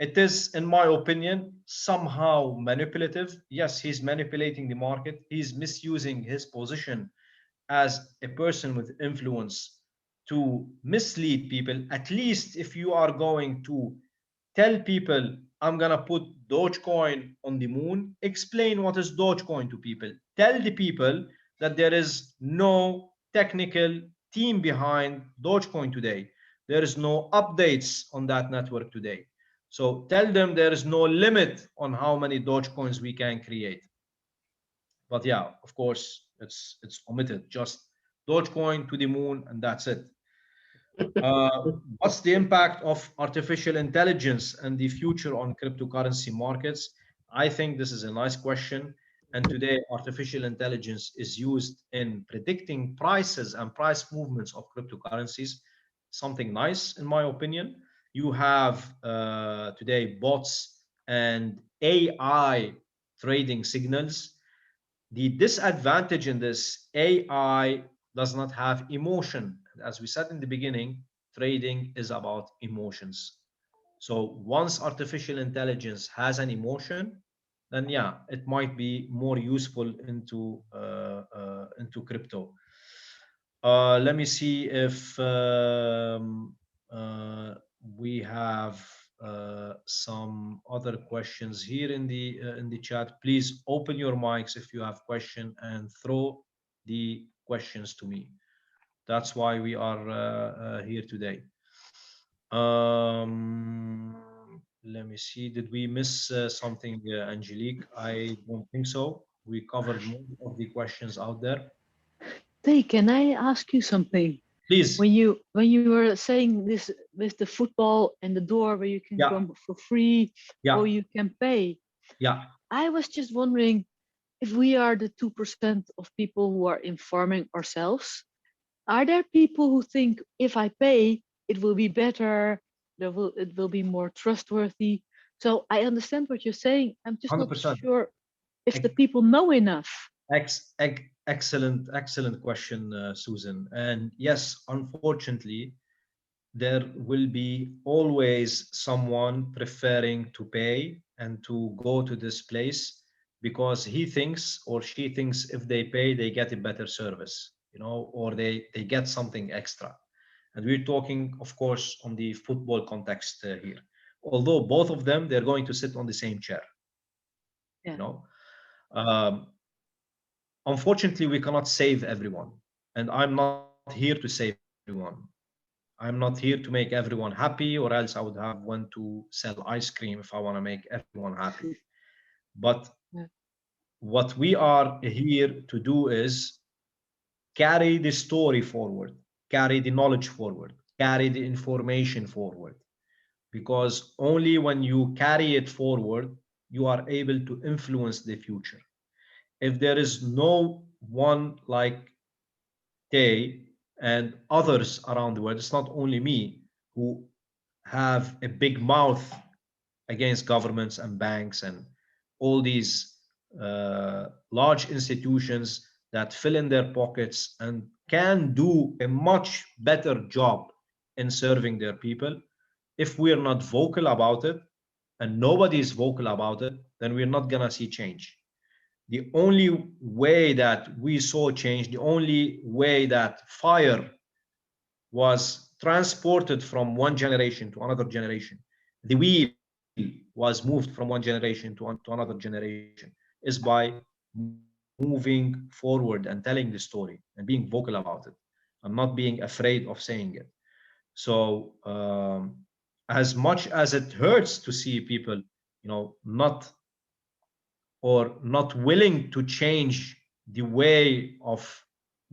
It is, in my opinion, somehow manipulative. Yes, he's manipulating the market. He's misusing his position as a person with influence to mislead people. At least if you are going to tell people, I'm going to put Dogecoin on the moon, explain what is Dogecoin to people. Tell the people that there is no technical team behind Dogecoin today. There is no updates on that network today. So tell them there is no limit on how many Dogecoins we can create. But yeah, of course, it's omitted. Just Dogecoin to the moon, and that's it. What's the impact of artificial intelligence and the future on cryptocurrency markets? I think this is a nice question. And today, artificial intelligence is used in predicting prices and price movements of cryptocurrencies. Something nice, in my opinion. You have today bots and AI trading signals. The disadvantage in this, AI does not have emotion. As we said in the beginning, trading is about emotions. So once artificial intelligence has an emotion, then yeah, it might be more useful into crypto. Let me see if we have some other questions here in the chat. Please open your mics if you have questions and throw the questions to me. That's why we are here today. Let me see. Did we miss something, Angelique? I don't think so. We covered most of the questions out there. Hey, can I ask you something? Please. When you were saying this with the football and the door where you can come for free or you can pay. Yeah. I was just wondering if we are the 2% of people who are informing ourselves, are there people who think if I pay, it will be better, it will be more trustworthy? So I understand what you're saying. I'm just not 100%. sure if the people know enough. Excellent question, Susan. And yes, unfortunately, there will be always someone preferring to pay and to go to this place because he thinks or she thinks if they pay, they get a better service, or they get something extra. And we're talking, of course, on the football context here. Although both of them, they're going to sit on the same chair. Yeah. Unfortunately, we cannot save everyone. And I'm not here to save everyone. I'm not here to make everyone happy, or else I would have went to sell ice cream if I want to make everyone happy. But what we are here to do is carry the story forward, carry the knowledge forward, carry the information forward. Because only when you carry it forward, you are able to influence the future. If there is no one like Tey and others around the world, it's not only me who have a big mouth against governments and banks and all these large institutions that fill in their pockets and can do a much better job in serving their people. If we're not vocal about it and nobody is vocal about it, then we're not gonna see change. The only way that we saw change, the only way that fire was transported from one generation to another generation, the wheel was moved from one generation to another generation, is by moving forward and telling the story and being vocal about it and not being afraid of saying it. So as much as it hurts to see people, not willing to change the way of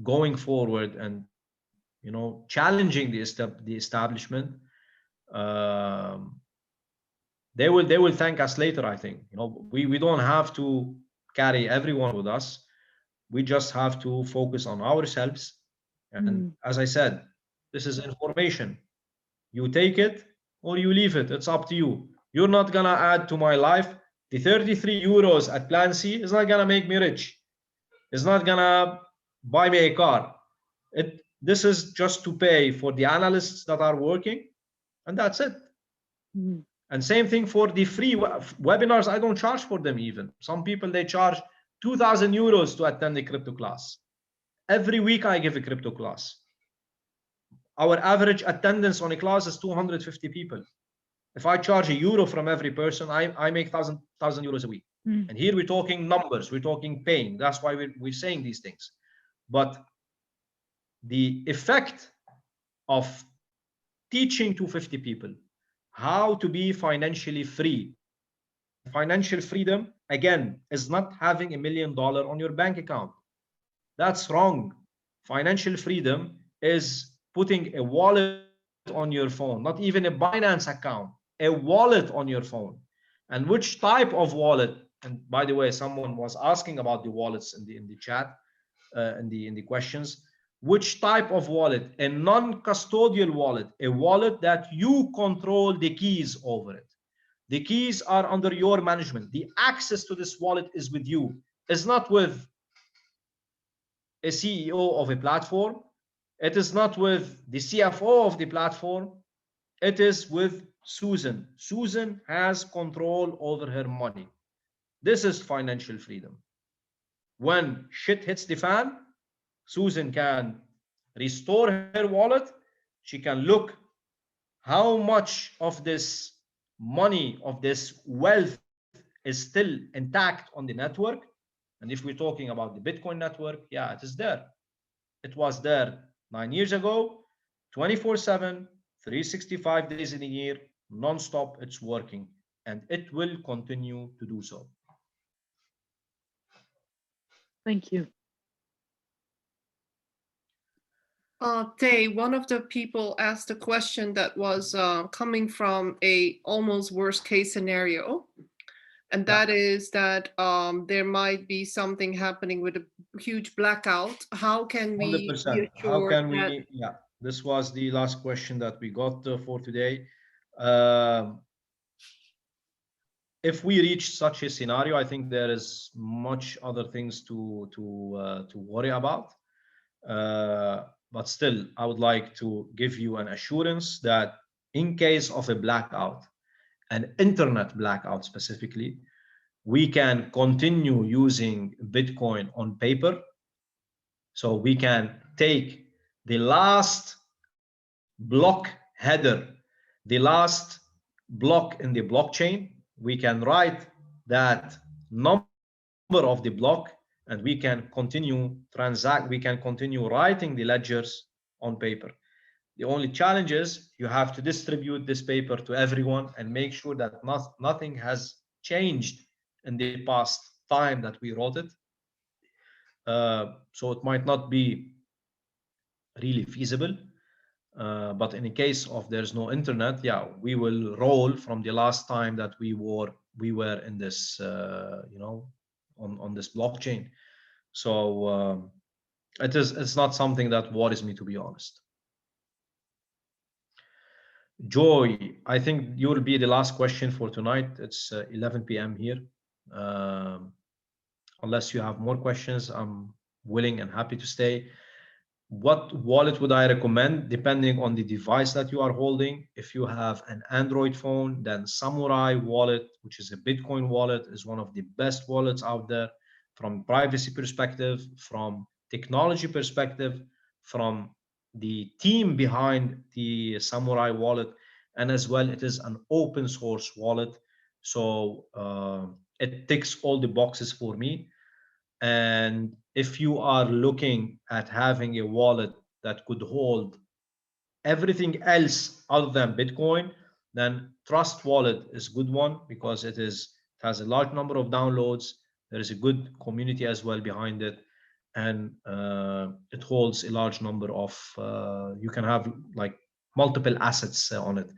going forward and challenging the establishment, they will thank us later. I think we don't have to carry everyone with us. We just have to focus on ourselves. And as I said, this is information. You take it or you leave it. It's up to you. You're not gonna add to my life. The 33 euros at Plan C is not gonna make me rich. It's not gonna buy me a car. This is just to pay for the analysts that are working, and that's it. And same thing for the free webinars. I don't charge for them even. Some people, they charge 2,000 euros to attend a crypto class. Every week I give a crypto class. Our average attendance on a class is 250 people. If I charge €1 from every person, I make 1,000 euros a week. And here we're talking numbers, we're talking pain. That's why we're saying these things. But the effect of teaching 250 people how to be financially free. Financial freedom, again, is not having $1 million on your bank account. That's wrong. Financial freedom is putting a wallet on your phone, not even a Binance account, a wallet on your phone. And which type of wallet? And by the way, someone was asking about the wallets in the chat, in the questions. Which type of wallet? A non-custodial wallet, a wallet that you control the keys over it. The keys are under your management. The access to this wallet is with you. It's not with a CEO of a platform. It is not with the CFO of the platform. It is with Susan. Susan has control over her money. This is financial freedom. When shit hits the fan, Susan can restore her wallet. She can look how much of this money, of this wealth, is still intact on the network. And if we're talking about the Bitcoin network, yeah, it is there. It was there 9 years ago, 24/7, 365 days in a year, non-stop, it's working. And it will continue to do so. Thank you. Tey, one of the people asked a question that was coming from a almost worst case scenario. And that is that there might be something happening with a huge blackout. How can we be 100%. How assured can that? we? Yeah, this was the last question that we got for today. Um, if we reach such a scenario, I think there is much other things to worry about. But still, I would like to give you an assurance that in case of a blackout, an internet blackout specifically, we can continue using Bitcoin on paper. So we can take the last block header, the last block in the blockchain. We can write that number of the block, and we can continue we can continue writing the ledgers on paper. The only challenge is you have to distribute this paper to everyone and make sure that nothing has changed in the past time that we wrote it. So it might not be really feasible. But in the case of there's no internet, yeah, we will roll from the last time that we were in this, on this blockchain. So it's not something that worries me, to be honest. Joy, I think you'll be the last question for tonight. It's 11 p.m. here. Unless you have more questions, I'm willing and happy to stay. What wallet would I recommend? Depending on the device that you are holding. If you have an Android phone, then Samurai wallet, which is a Bitcoin wallet, is one of the best wallets out there from privacy perspective, from technology perspective, from the team behind the Samurai wallet, and as well it is an open source wallet. So it ticks all the boxes for me. And if you are looking at having a wallet that could hold everything else other than Bitcoin, then Trust Wallet is a good one because it has a large number of downloads. There is a good community as well behind it, and it holds a large number of. You can have like multiple assets on it,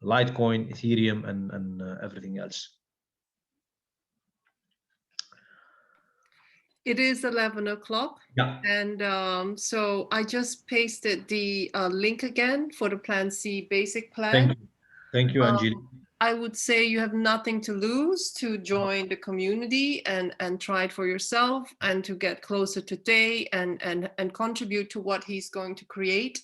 Litecoin, Ethereum, and everything else. It is 11 o'clock. Yeah. And so I just pasted the link again for the Plan C basic plan. Thank you. Thank you, Angelique. I would say you have nothing to lose to join the community and try it for yourself and to get closer to Tey and contribute to what he's going to create.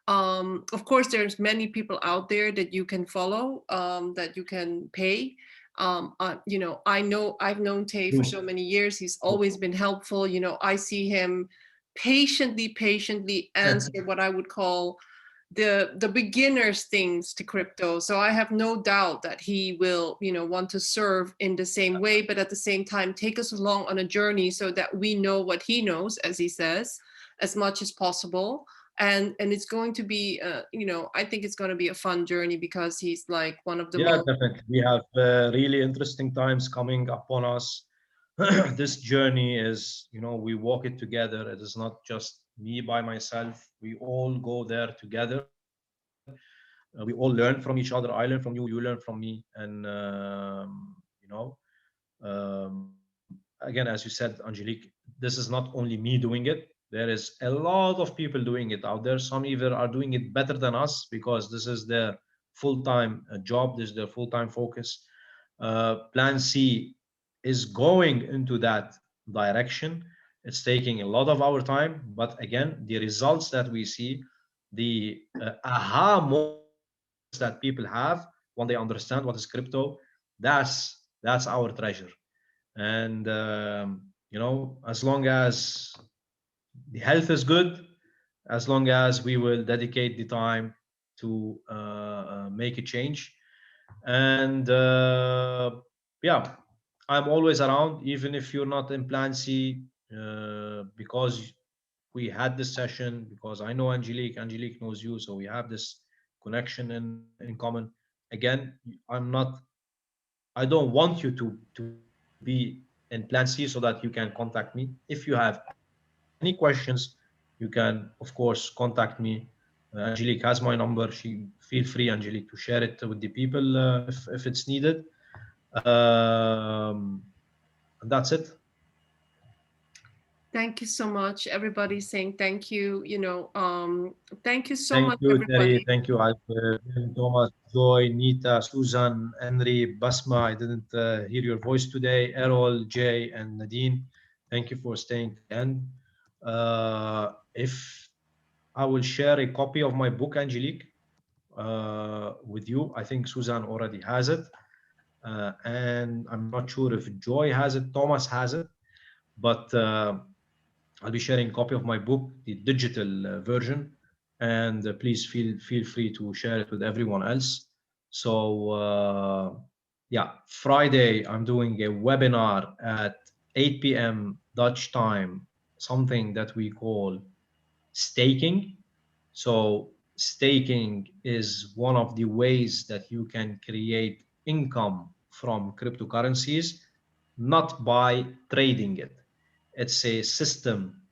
Of course, there's many people out there that you can follow, that you can pay. You know, I've known Tey for so many years. He's always been helpful. You know, I see him patiently answer what I would call the beginners things to crypto. So I have no doubt that he will, you know, want to serve in the same way, but at the same time take us along on a journey so that we know what he knows, as he says, as much as possible. And it's going to be, you know, I think it's going to be a fun journey because he's like one of the most... Definitely. We have really interesting times coming upon us. This journey is, you know, we walk it together. It is not just me by myself. We all go there together. We all learn from each other. I learn from you. You learn from me. And you know, again, as you said, Angelique, this is not only me doing it. There is a lot of people doing it out there. Some even are doing it better than us because this is their full-time job. This is their full-time focus. Plan C is going into that direction. It's taking a lot of our time, but again, the results that we see, the aha moments that people have when they understand what is crypto, that's our treasure. And you know, as long as the health is good, as long as we will dedicate the time to make a change. And yeah, I'm always around, even if you're not in Plan C, because we had this session, because I know Angelique knows you, so we have this connection in common. Again, I don't want you to be in Plan C so that you can contact me. If you have any questions, you can, of course, contact me. Angelique has my number. Feel free, Angelique, to share it with the people if it's needed. And that's it. Thank you so much. Everybody's saying thank you. Thank you so Thank much, you, everybody. Terry. Thank you, Alfred, Thomas, Joy, Nita, Susan, Henry, Basma. I didn't hear your voice today. Errol, Jay, and Nadine. Thank you for staying to the end. If I will share a copy of my book, Angelique, with you. I think Susan already has it. And I'm not sure if Joy has it, Thomas has it, but I'll be sharing a copy of my book, the digital version, and please feel free to share it with everyone else. So yeah, Friday I'm doing a webinar at 8 p.m. Dutch time, something that we call staking. So staking is one of the ways that you can create income from cryptocurrencies, not by trading it. It's a system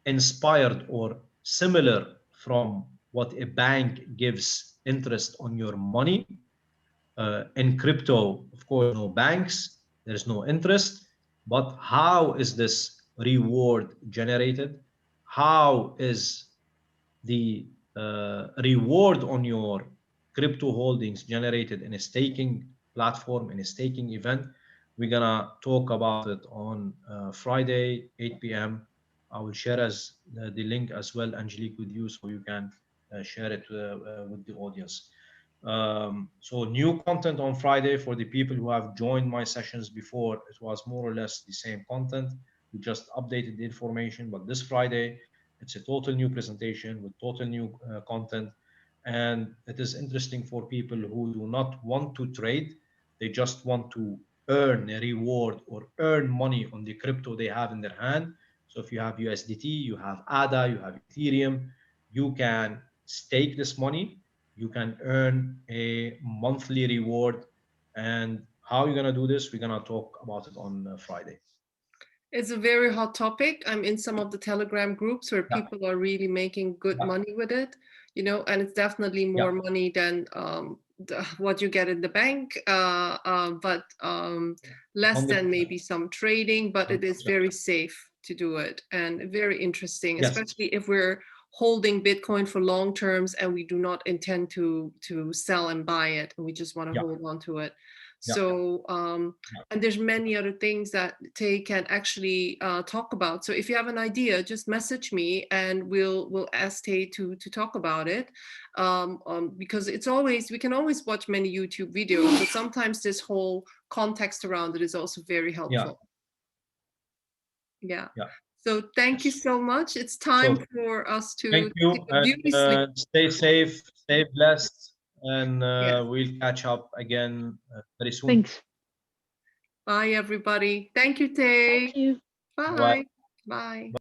inspired or similar from what a bank gives interest on your money. In crypto, of course, no banks, there is no interest, but how is this reward generated? How is the reward on your crypto holdings generated in a staking platform, in a staking event? We're gonna talk about it on Friday, 8 p.m. I will share the link as well, Angelique, with you, so you can share it with the audience. So new content on Friday for the people who have joined my sessions before. It was more or less the same content. We just updated the information, but this Friday, it's a total new presentation with total new content. And it is interesting for people who do not want to trade. They just want to earn a reward or earn money on the crypto they have in their hand. So if you have USDT, you have ADA, you have Ethereum, you can stake this money. You can earn a monthly reward. And how you're going to do this, we're going to talk about it on Friday. It's a very hot topic. I'm in some of the Telegram groups where people are really making good money with it, and it's definitely more money than what you get in the bank, but less than maybe some trading, but it is very safe to do it and very interesting, especially if we're holding Bitcoin for long terms and we do not intend to sell and buy it, and we just want to hold on to it. So, and there's many other things that Tey can actually talk about. So if you have an idea, just message me and we'll ask Tey to talk about it. Because we can always watch many YouTube videos, but sometimes this whole context around it is also very helpful. Yeah. So thank you so much. It's time for us to thank you, and stay safe, stay blessed, and we'll catch up again very soon. Thanks. Bye, everybody. Thank you, Tey. Thank you. Bye. Bye.